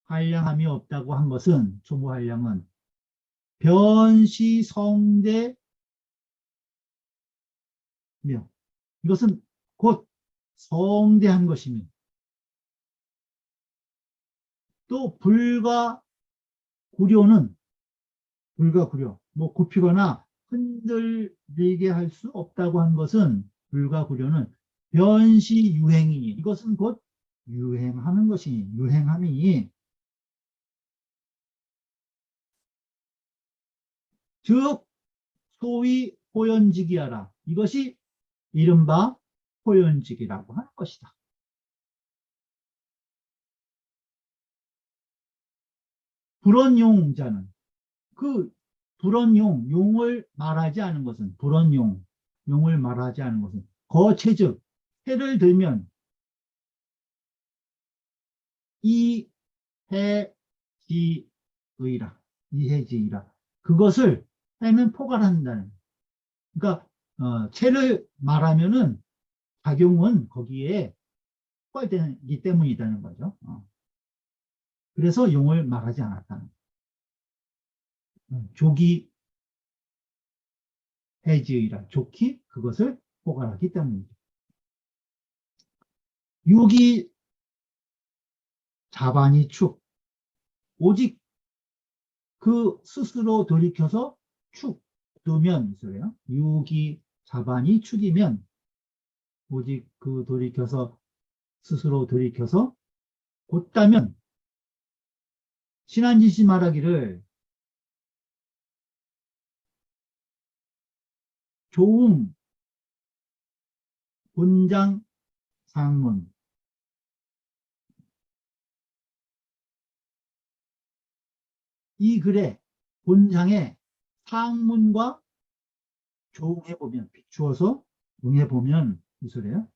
한량함이 없다고 한 것은 초무한량은 변시성대며 이것은 곧 성대한 것이며 또 불과 구려는 뭐 굽히거나 흔들리게 할 수 없다고 한 것은 불과 구려는 변시유행이니 이것은 곧 유행하는 것이니 유행함이니 즉 소위 호연직이하라 이것이 이른바 호연직이라고 하는 것이다. 불언용자는 그 용을 말하지 않은 것은 용을 말하지 않은 것은 거체즉 해를 들면 이해지의라 그것을 해는 포괄한다는 그러니까 체를 말하면은 작용은 거기에 포괄되기 때문이라는 거죠. 그래서 용을 말하지 않았다는 조기 해지의라 좋기 그것을 포괄하기 때문이죠. 유기 자반이 축 오직 그 스스로 돌이켜서 축 두면 소리요. 유기 자반이 축이면 오직 그 돌이켜서 스스로 돌이켜서 곧다면 신한진씨 말하기를 조음 본장 상문 이 글의 본장의 상문과 조응해보면 비추어서 응해보면 이 소리예요.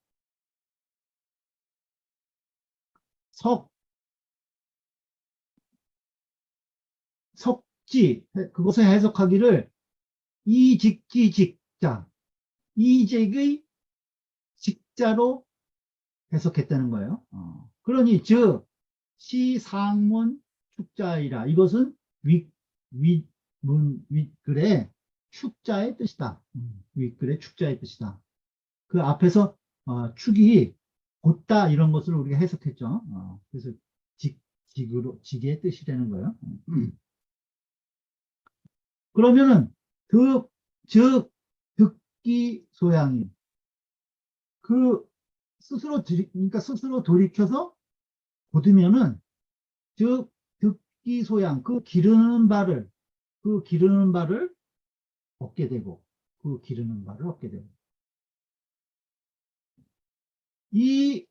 석지 그것을 해석하기를 이직기 직자, 이직의 직자로 해석했다는 거예요. 그러니 즉 시상문 축자이라, 이것은 윗글의 축자의 뜻이다. 윗글의 축자의 뜻이다. 그 앞에서 축이 곧다 이런 것을 우리가 해석했죠. 그래서 직의 뜻이 되는 거예요. 그러면은 즉 듣기 소양이, 그 그러니까 스스로 돌이켜서 보으면은 즉 듣기 소양, 그 기르는 바를 얻게 되고, 이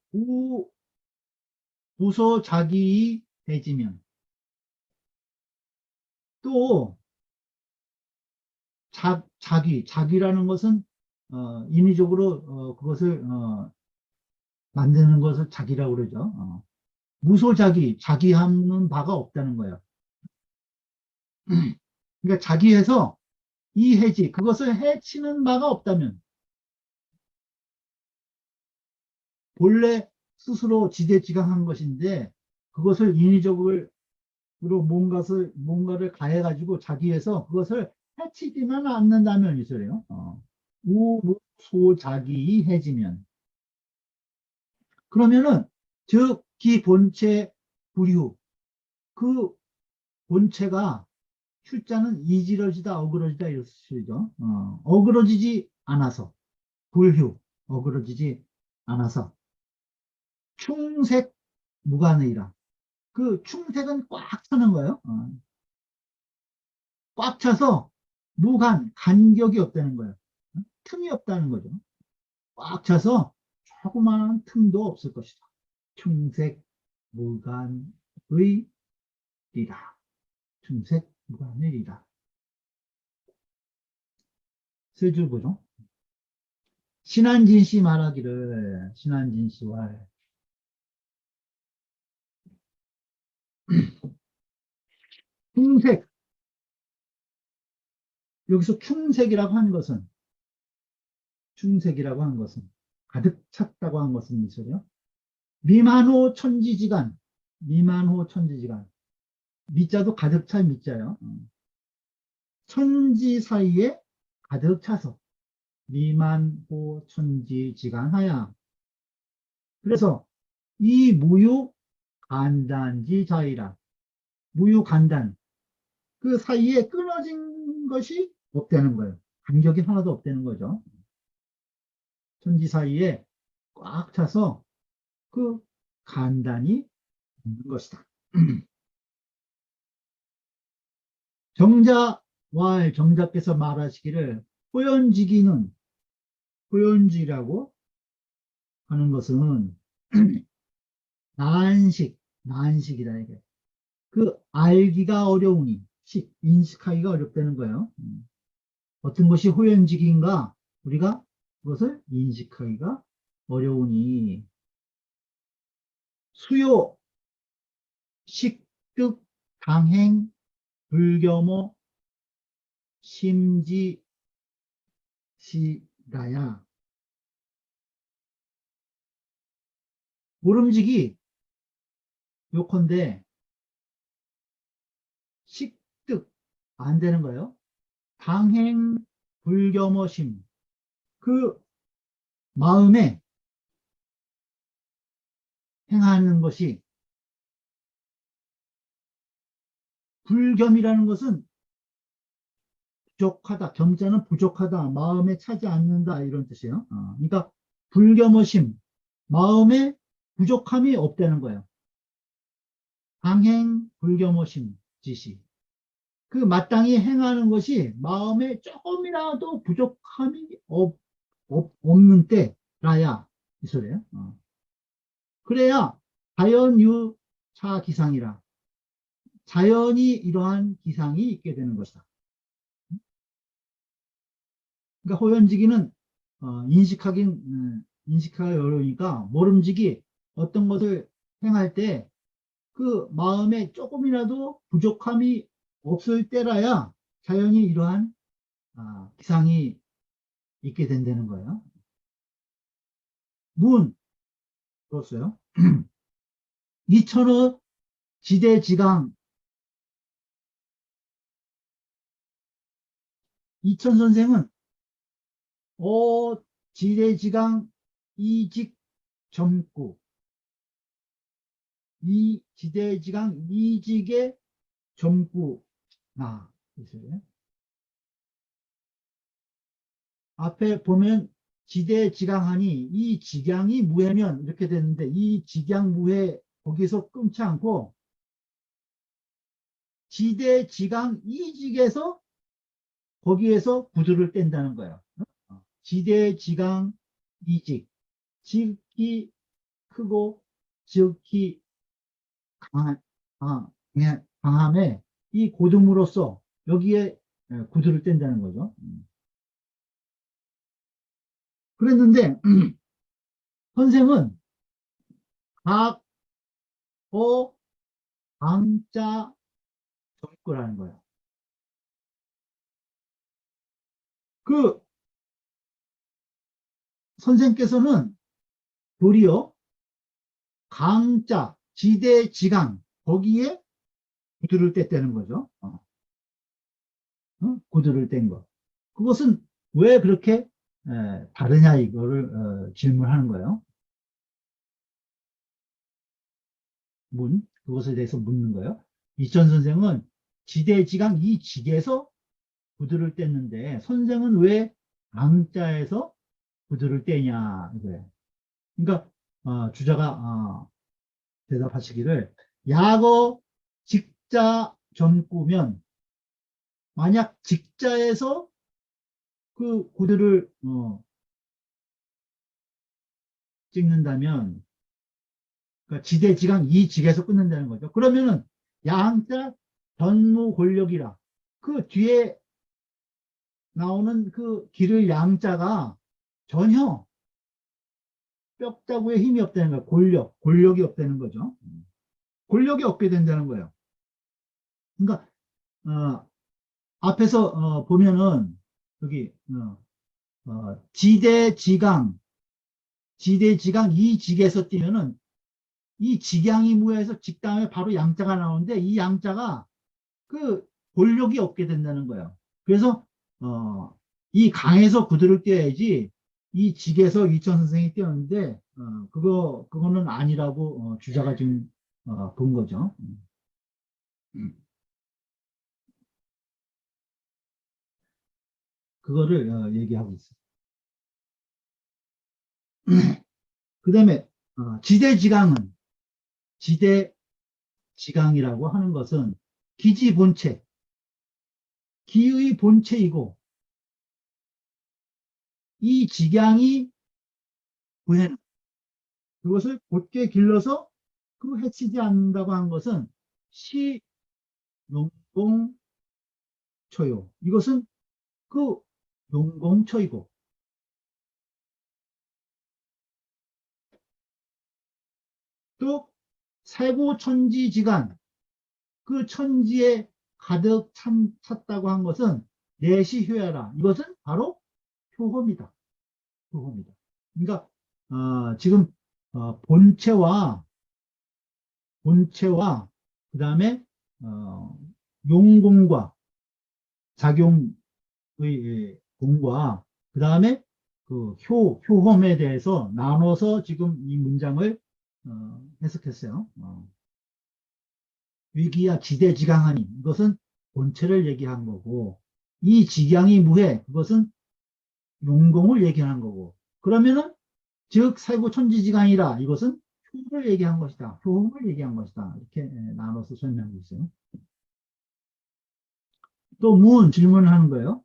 부소 자기이 해지면, 또 자기라는 것은 인위적으로 그것을 만드는 것을 자기라고 그러죠. 자기하는 바가 없다는 거예요. 그러니까 자기에서 이 해지, 그것을 해치는 바가 없다면, 본래 스스로 지대지강한 것인데 그것을 인위적으로 뭔가를 가해가지고 자기에서 그것을 해치지만 않는다면 이 소리예요. 우무소자기 해지면, 그러면은 즉 기본체 불유, 그 본체가, 출자는 이지러지다 어그러지다 이런 뜻이죠. 어그러지지 않아서, 불휴, 어그러지지 않아서 충색 무관의라. 그 충색은 꽉 차는 거예요. 꽉 차서 간격이 없다는 거예요. 틈이 없다는 거죠. 꽉 차서 조그마한 틈도 없을 것이다. 충색 무관의 리라. 충색 무관의 리라. 세 줄 보죠. 신한진 씨 말하기를, 신한진 씨와 충색, 여기서 충색이라고 한 것은 가득 찼다고 한 것은 있어요. 미만호 천지지간, 미자도 가득 찬 미자요. 천지 사이에 가득 차서 미만호 천지지간하야. 그래서 이 무유 간단지 자이라. 무유 간단, 그 사이에 끊어진 것이 없다는 거예요. 간격이 하나도 없다는 거죠. 천지 사이에 꽉 차서 그 간단이 있는 것이다. 정자께서 말하시기를, 호연지라고 하는 것은 난식이다 이게. 그 알기가 어려우니, 인식하기가 어렵다는 거예요. 어떤 것이 호연직인가, 우리가 그것을 인식하기가 어려우니, 수요, 식득, 당행, 불겸호, 심지시라야. 모름지기 요컨대 식득 안 되는 거예요. 당행, 불겸호심, 그 마음에 행하는 것이, 불겸이라는 것은 부족하다, 겸자는 부족하다, 마음에 차지 않는다 이런 뜻이에요. 그러니까 불겸허심, 마음에 부족함이 없다는 거예요. 당행 불겸허심 지시, 그 마땅히 행하는 것이 마음에 조금이라도 부족함이 없는 때라야 이 소리예요. 그래야 자연유차 기상이라, 자연이 이러한 기상이 있게 되는 것이다. 그러니까 호연지기는 인식하기 어려우니까, 모름지기, 어떤 것을 행할 때 그 마음에 조금이라도 부족함이 없을 때라야 자연이 이러한 기상이 있게 된다는 거예요. 문, 들었어요? 이천호 지대지강, 이천 선생은, 어, 지대지강 이직 점구, 이 지대지강 이직의 점구, 있어요. 앞에 보면 지대지강하니 이 직양이 무해면 이렇게 되는데 이 직양 무해 거기서 끊지 않고 지대지강 이직에서 거기에서 구두를 뗀다는 거예요. 지대지강 이직, 지극히 크고 지극히 강한, 강함에 이 고등으로서 여기에 구두를 뗀다는 거죠. 그랬는데 선생은 각, 어, 강자, 정구라는 거예요. 그 선생께서는 도리어 강자, 지대, 지강 거기에 구두를 뗐다는 거죠. 구두를 뗀 거. 그것은 왜 그렇게 다르냐 이거를 질문하는 거예요. 그것에 대해서 묻는 거예요. 이천 선생은 지대, 지강 이 직에서 구두를 뗐는데 선생은 왜 강자에서 구두를 떼냐 이거예요. 그러니까 주자가 대답하시기를 약어 직자 점구면 만약 직자에서 그 구두를 찍는다면 그러니까 지대 지강 이 직에서 끊는다는 거죠. 그러면은 양자 전무 권력이라 그 뒤에 나오는 그 길을 양자가 전혀 뼈다구에 힘이 없다는 거예요. 권력이 없다는 거죠. 권력이 없게 된다는 거예요. 그러니까 앞에서 보면은 여기 지대 지강 이 직에서 뛰면은 이 직양이 무해서 직 다음에 바로 양자가 나오는데 이 양자가 그 권력이 없게 된다는 거예요. 그래서 이 강에서 구두를 떼야지 이 직에서 이천 선생이 떼었는데 그거는 아니라고 주자가 지금 본 거죠. 음. 그거를 얘기하고 있어요. 그 다음에 지대지강은 지대지강이라고 하는 것은 기지 본체, 기의 본체이고 이 직양이 구해는 그것을 곧게 길러서 그 해치지 않는다고 한 것은 시용공초요. 이것은 그 용공초이고 또 세고천지지간 그 천지에 가득 찼다고 한 것은 내시효야라. 이것은 바로 효험이다. 효험이다. 그러니까 지금 본체와 그 다음에 어, 용공과 작용의 공과 그 다음에 그 효험에 대해서 나눠서 지금 이 문장을 해석했어요. 위기야 지대지강하니 이것은 본체를 얘기한 거고 이 직양이 무해 그것은 용공을 얘기하는 거고 그러면은 즉 살구천지지간이라 이것은 효를 얘기한 것이다. 효험을 얘기한 것이다. 이렇게 나눠서 설명하고 있어요. 또 질문하는 거예요.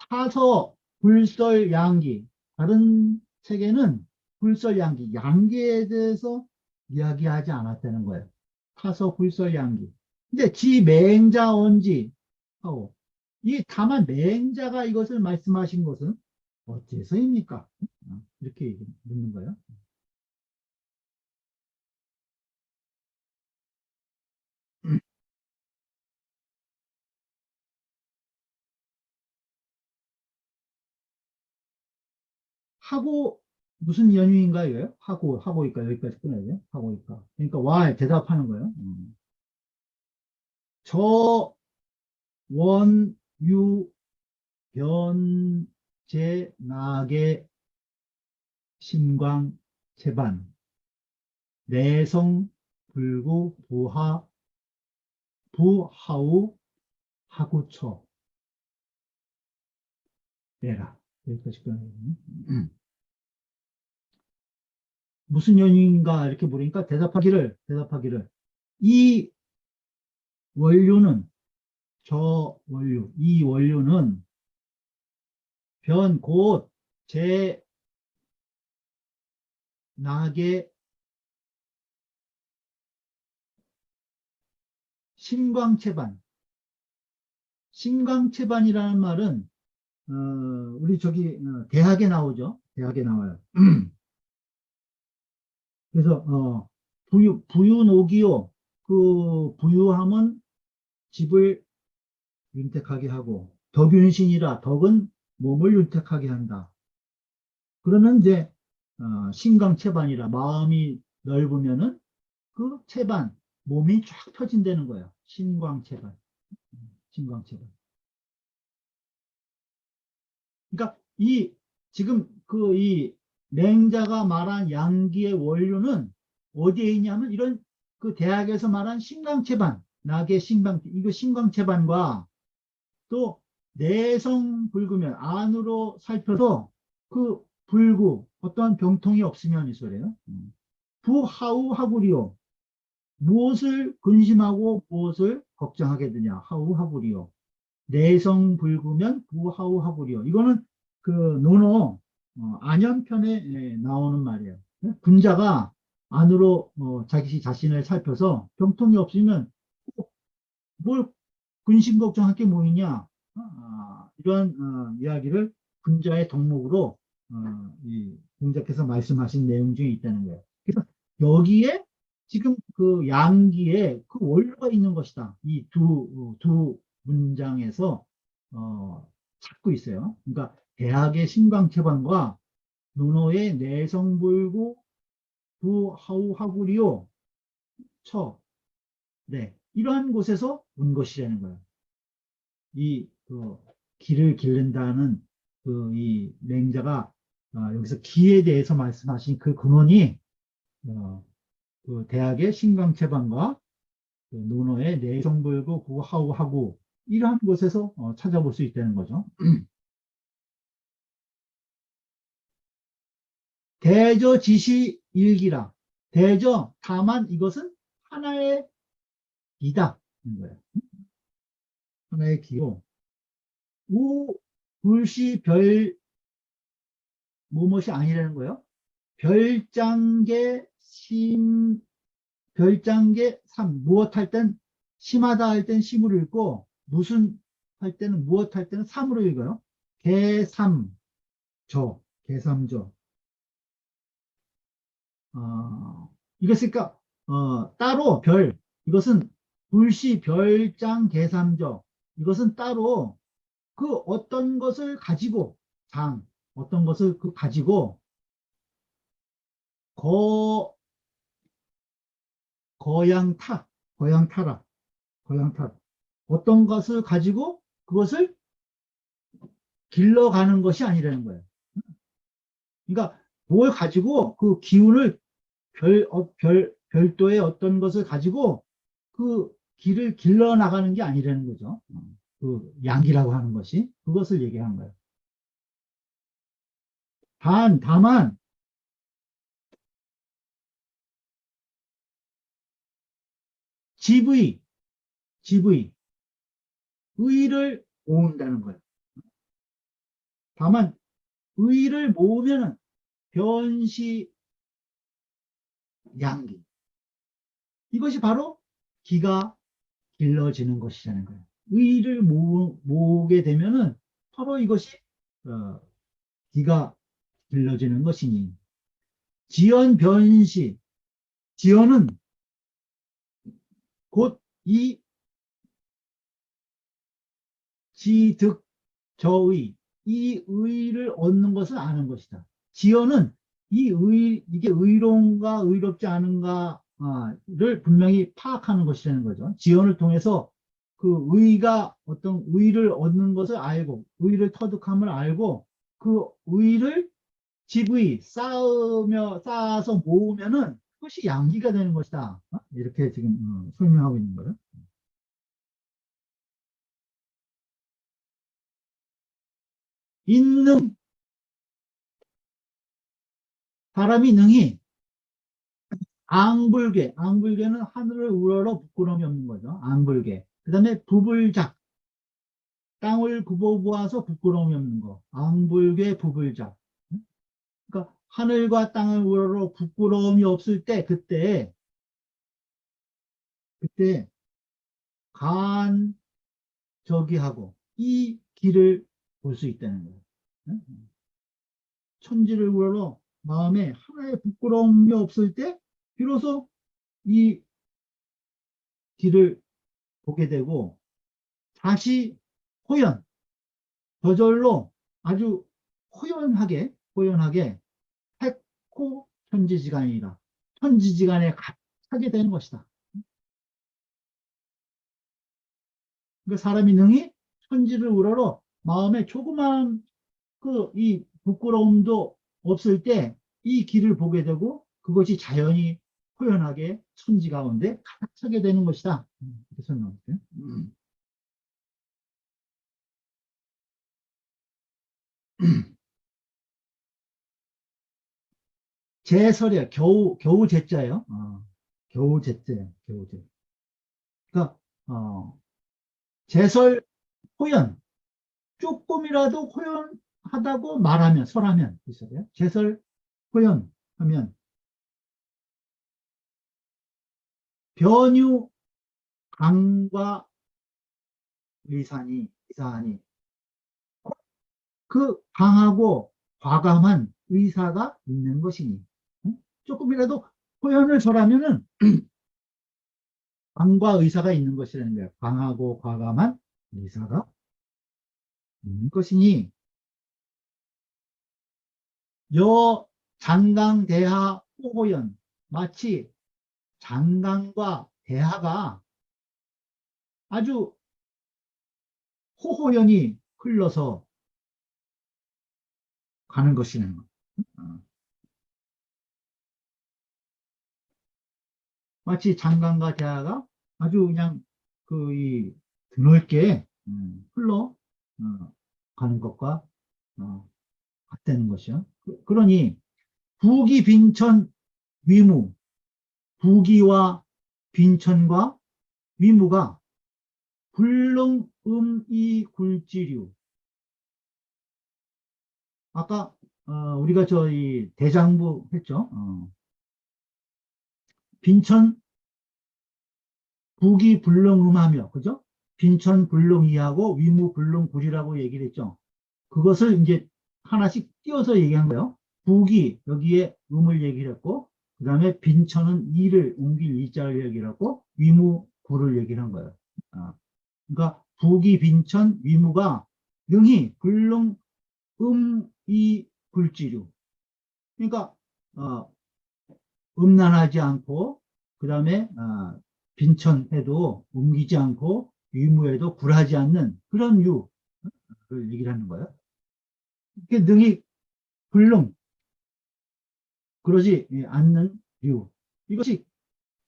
타서 불설양기 다른 책에는 불설양기 양기에 대해서 이야기하지 않았다는 거예요. 타서 불설양기 근데 지맹자언지 하고 이 다만 맹자가 이것을 말씀하신 것은 어째서입니까? 이렇게 묻는 거예요. 하고 무슨 연유인가요? 하고니까 여기까지 끊어야 돼요. 하고니까. 그러니까 와 대답하는 거예요. 저 원유 변제 낙의 심광 채반 내성 불구 부하우 하구처 내라. 여기까지 끊어야 돼요. 무슨 연유인가 이렇게 물으니까 대답하기를 이 원료는 이 원료는 곧 제 낙의 심광채반이라는 말은 우리 저기 대학에 나오죠. 대학에 나와요. 그래서 부유노기요. 그 부유함은 집을 윤택하게 하고 덕윤신이라 덕은 몸을 윤택하게 한다. 그러면 이제 심광채반이라 마음이 넓으면은 그 채반 몸이 쫙 펴진다는 거예요. 심광채반. 그러니까 지금 이 맹자가 말한 양기의 원료는 어디에 있냐면 이런 그 대학에서 말한 심광채반, 낙의 이거 심광채반과 또 내성 불구면 안으로 살펴서 그 불구 어떠한 병통이 없으면 이 소리예요. 부하우 하구리요. 무엇을 근심하고 무엇을 걱정하게 되냐. 하우 하구리요. 내성 불구면 부하우 하구리요. 이거는 그 논어 안연편에 나오는 말이에요. 군자가 안으로 자기 자신을 살펴서 병통이 없으면 뭘 근심 걱정할 게 뭐이냐. 이러한 이야기를 군자의 덕목으로 이 공자께서 말씀하신 내용 중에 있다는 거예요. 그래서 여기에 지금 그 양기에 그 원료가 있는 것이다. 이 두 문장에서 찾고 있어요. 그러니까 대학의 신광채반과 논어의 내성불구 부하우하구리요 네, 이러한 곳에서 온 것이라는 거예요. 그 기를 기른다는 이 맹자가 여기서 기에 대해서 말씀하신 그 근원이 그 대학의 신광채반과 그 논어의 내성불구 구하우하고 이러한 곳에서 찾아볼 수 있다는 거죠. 대저지시 일기라. 다만 이것은 하나의 기다. 거예요. 하나의 기로. 불시 무엇이 아니라는 거예요. 별장계 무엇 할 땐 심하다 할 땐 심으로 읽고 무슨 할 때는 무엇 할 때는 삼으로 읽어요. 개삼저. 이것으니까 따로 이것은 불시 별장 개삼저 이것은 따로 그 어떤 것을 가지고 어떤 것을 가지고 거양타라 어떤 것을 가지고 그것을 길러가는 것이 아니라는 거예요. 그러니까 뭘 가지고 그 기운을 별도의 어떤 것을 가지고 그 길을 길러 나가는 게 아니라는 거죠. 그 양기라고 하는 것이 그것을 얘기하는 거예요. 다만 GV 의를 모은다는 거예요. 다만 의를 모으면은 변시 양기 이것이 바로 기가 길러지는 것이라는 거예요. 의를 모으게 되면은 바로 이것이 기가 길러지는 것이니 지연 변시 지연은 곧 이 지득 저의 이 의를 얻는 것을 아는 것이다. 지연은 이게 의로운가 의롭지 않은가를 분명히 파악하는 것이라는 거죠. 지연을 통해서 그 의가 어떤 의를 얻는 것을 알고, 의를 터득함을 알고, 그 의를 집의 쌓아서 모으면은 그것이 양기가 되는 것이다. 이렇게 지금 설명하고 있는 거예요. 인능, 사람이 능히 앙불개는 하늘을 우러러 부끄러움이 없는 거죠. 앙불개. 그 다음에 부불작, 땅을 굽어보아서 부끄러움이 없는 거. 앙불개, 부불작. 그러니까 하늘과 땅을 우러러 부끄러움이 없을 때, 그때 간저기하고 이 길을 볼 수 있다는 거예요. 천지를 우러러 마음에 하나의 부끄러움이 없을 때 비로소 이 길을 보게 되고 다시 호연, 저절로 아주 호연하게 택코 천지지간이라 천지지간에 하게 되는 것이다. 그러니까 사람이 능히 천지를 우러러 마음에 조그만 이 부끄러움도 없을 때 이 길을 보게 되고 그것이 자연히 호연하게 천지 가운데 가득 차게 되는 것이다. 이렇게 설명할게요. 제설이야. 겨우 제자예요. 겨우 제자예요. 겨우 제. 그러니까 제설 호연 조금이라도 호연하다고 말하면 설하면 있어요. 제설 호연하면 변유 강과 의사하니 그 강하고 과감한 의사가 있는 것이니 조금이라도 호연을 설하면은 강과 의사가 있는 것이라는 거예요. 강하고 과감한 의사가 있는 것이니 여 장강대하 호호연 마치 장강과 대하가 아주 호호연이 흘러서 가는 것이라는 거예요. 마치 장강과 대하가 아주 그냥 이 드넓게 흘러 가는 것과 같다는 것이요. 그러니 부기 빈천 위무, 부기와 빈천과 위무가 불능음이 굴지류. 아까 우리가 저희 대장부 했죠. 빈천 부기 불능음하며 그죠? 빈천 불능이하고 위무 불능굴이라고 얘기를 했죠. 그것을 이제 하나씩 띄어서 얘기한 거예요. 부기 여기에 음을 얘기를 했고 그 다음에 빈천은 이를 옮길 이자를 얘기를 했고 위무 굴을 얘기를 한 거예요. 그러니까 부기 빈천 위무가 능히 불능 음이 굴지류 그러니까 음란하지 않고 그 다음에 빈천해도 옮기지 않고 위무에도 굴하지 않는 그런 유를 얘기를 하는 거예요. 이게 능히 불능 그러지 않는 유 이것이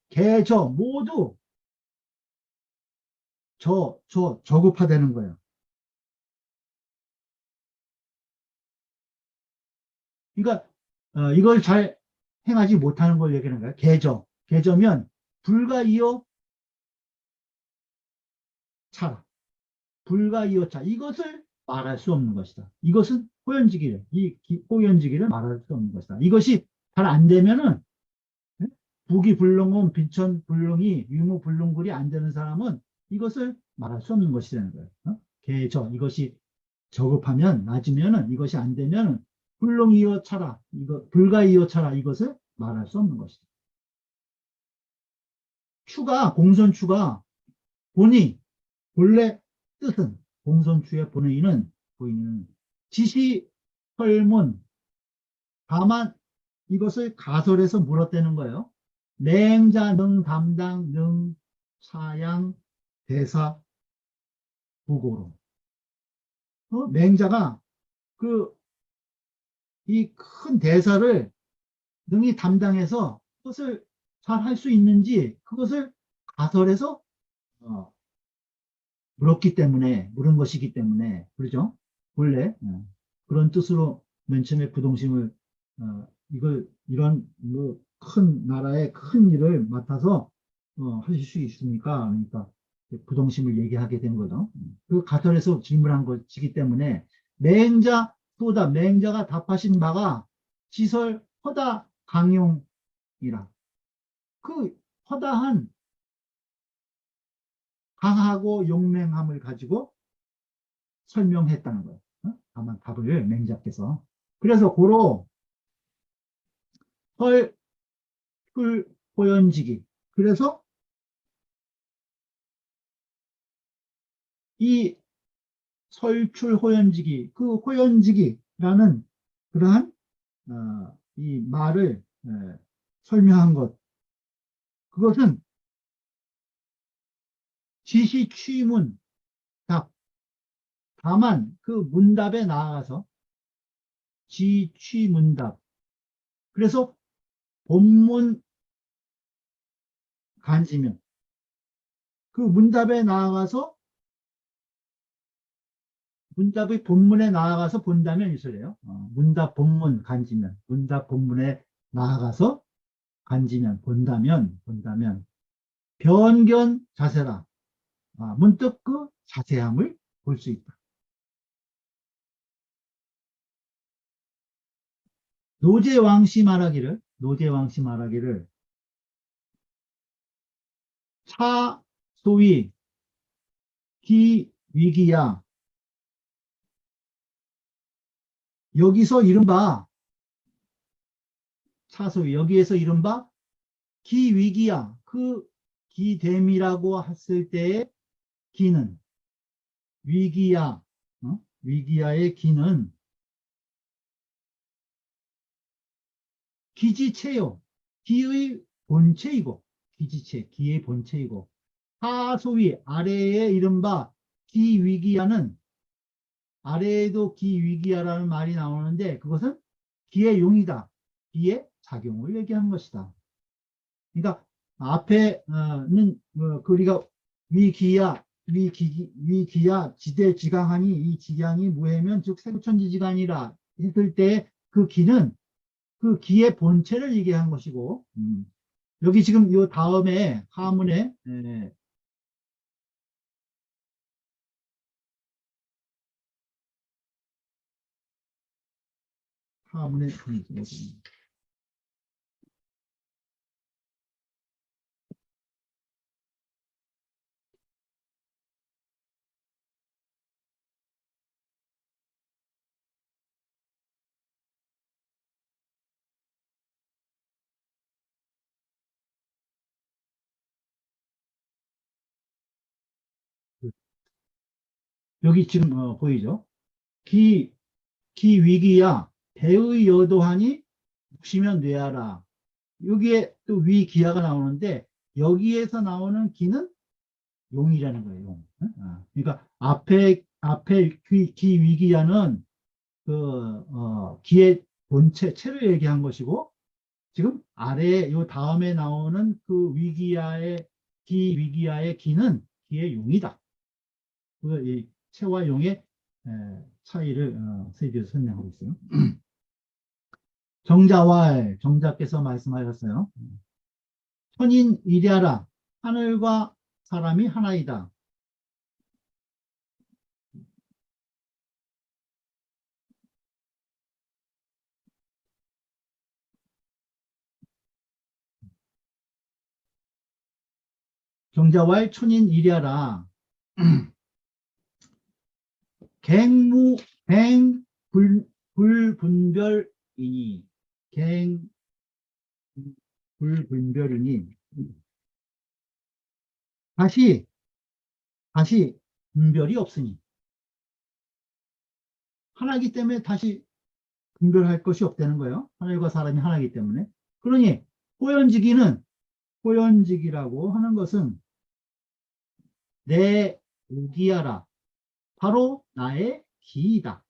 개저 모두 저급화되는 거예요. 그러니까 이걸 잘 행하지 못하는 걸 얘기하는 거예요. 개저면 불가이어 차라 불가이어차 이것을 말할 수 없는 것이다. 이것은 호연지기를 이 호연지기를 말할 수 없는 것이다. 이것이 잘 안 되면은 부기불능은 빈천불능이 유무불능굴이 안 되는 사람은 이것을 말할 수 없는 것이라는 거예요. 개저 이것이 저급하면 낮으면은 이것이 안 되면은 불능이어차라 이거 불가이어차라 이것을 말할 수 없는 것이다. 공손추가 본래 뜻은 공손추의 본의는 지시 설문 다만 이것을 가설에서 물었다는 거예요. 맹자, 능, 담당, 능, 사양, 대사, 부고로. 맹자가 이 큰 대사를 능히 담당해서 그것을 잘 할 수 있는지 그것을 가설에서 어, 물은 것이기 때문에 그러죠. 본래 그런 뜻으로 맨 처음에 부동심을 이런 뭐 큰 나라의 큰 일을 맡아서 하실 수 있습니까? 그러니까 부동심을 얘기하게 된 거죠. 그 가설에서 질문한 것이기 때문에 맹자 또다 맹자가 답하신 바가 지설 허다 강용이라 그 허다한 강하고 용맹함을 가지고 설명했다는 거예요. 다만 답을 맹자께서. 그래서 고로 헐, 풀, 호연지기. 그래서 이 설출 호연지기, 그 호연지기라는 그러한 이 말을 설명한 것. 그것은 지시 취문 답. 다만 그 문답에 나아가서 지취문답. 그래서 본문 간지면 그 문답에 나아가서 문답의 본문에 나아가서 본다면 있어요. 문답 본문 간지면 문답 본문에 나아가서 간지면 본다면 변견 자세라. 문득 그 자세함을 볼 수 있다. 노제왕씨 말하기를 차 소위 기위기야 여기서 이른바 차소위 여기에서 이른바 기위기야 그 기됨이라고 했을 때의 기는 위기야 위기야의 기는 기지체요 기의 본체이고 기지체 기의 본체이고 하소위 아래에 이른바 기위기야는 아래에도 기위기야라는 말이 나오는데 그것은 기의 용이다. 기의 작용을 얘기한 것이다. 그러니까 앞에는 우리가 위기야 지대지강하니 이 지강이 무해면 즉 세구천지지간이라 했을 때 그 기는 그 기의 본체를 얘기한 것이고 여기 지금 이 다음에 하문에 하문에 여기 지금 보이죠? 기 위기야 배의 여도하니 묵시면 뇌하라. 여기에 또 위기야가 나오는데 여기에서 나오는 기는 용이라는 거예요. 용. 그러니까 앞에 기 위기야는 기의 본체 체를 얘기한 것이고 지금 아래 요 다음에 나오는 그 기 위기야의 기는 기의 용이다. 이 체와 용의 차이를 세비에서 설명하고 있어요. 정자께서 말씀하셨어요. 천인 이랴라 하늘과 사람이 하나이다. 정자왈 천인 이랴라 갱무 갱 불분별이니 갱 불분별이니 다시 분별이 없으니 하나이기 때문에 다시 분별할 것이 없다는 거예요. 하늘과 사람이 하나이기 때문에. 그러니 호연직이라고 하는 것은 내 오기야라, 바로 나의 기이다.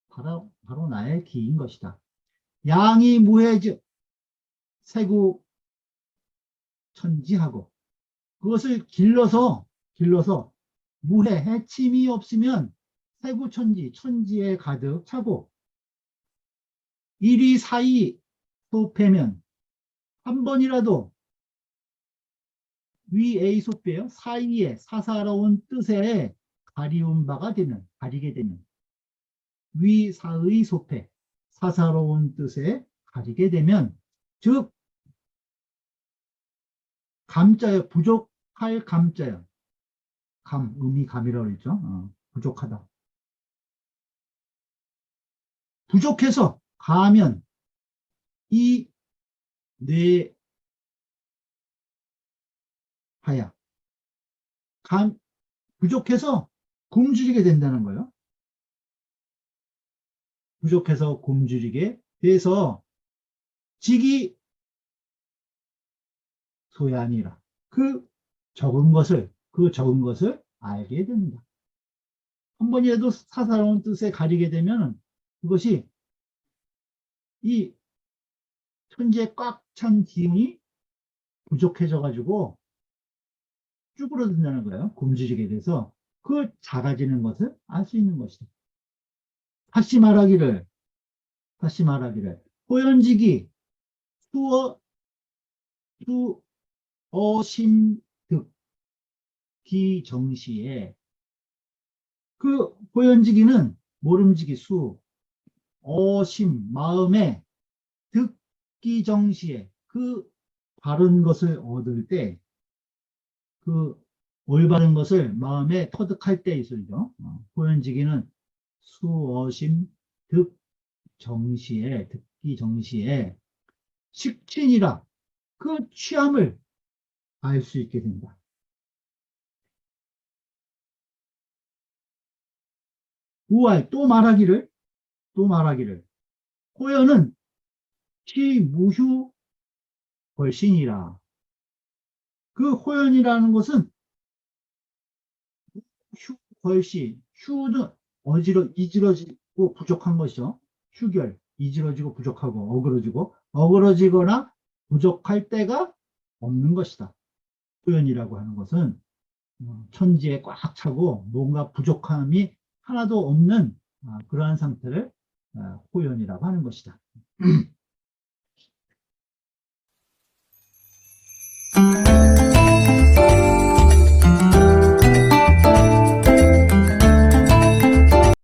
바로 나의 기인 것이다. 양이 무해즉 세구 천지하고, 그것을 길러서 무해 해침이 없으면 세구 천지에 가득 차고, 일이 사이 소패면 한 번이라도 위의 소패요, 사이에 사사로운 뜻에 가리게 되면 위사의 소패, 사사로운 뜻에 가리게 되면, 즉 감자요, 부족할 감자요. 감이라고 그랬죠. 부족하다. 부족해서 가면 이 뇌하야. 부족해서 굶주리게 된다는 거예요. 부족해서 굶주리게 돼서 직이 소야니라. 그 적은 것을 알게 됩니다. 한 번이라도 사사로운 뜻에 가리게 되면 그것이 이 천지에 꽉 찬 기운이 부족해져 가지고 쭈그러든다는 거예요. 굶주리게 돼서 그 작아지는 것을 알 수 있는 것이다. 다시 말하기를 호연직이 수어심득 기정시에, 그 호연지기는 모름지기 어심 마음에, 득기정시에 그 바른 것을 얻을 때, 그 올바른 것을 마음에 터득할 때 있어요. 호연지기는 수어심 득기정시에 식친이라 그 취함을 알 수 있게 된다. 우알 또 말하기를 호연은 시무휴 벌신이라. 그 호연이라는 것은 휴는 이지러지고 부족한 것이죠. 휴결, 이지러지고 부족하고 어그러지거나 부족할 때가 없는 것이다. 호연이라고 하는 것은 천지에 꽉 차고 뭔가 부족함이 하나도 없는 그러한 상태를 호연이라고 하는 것이다.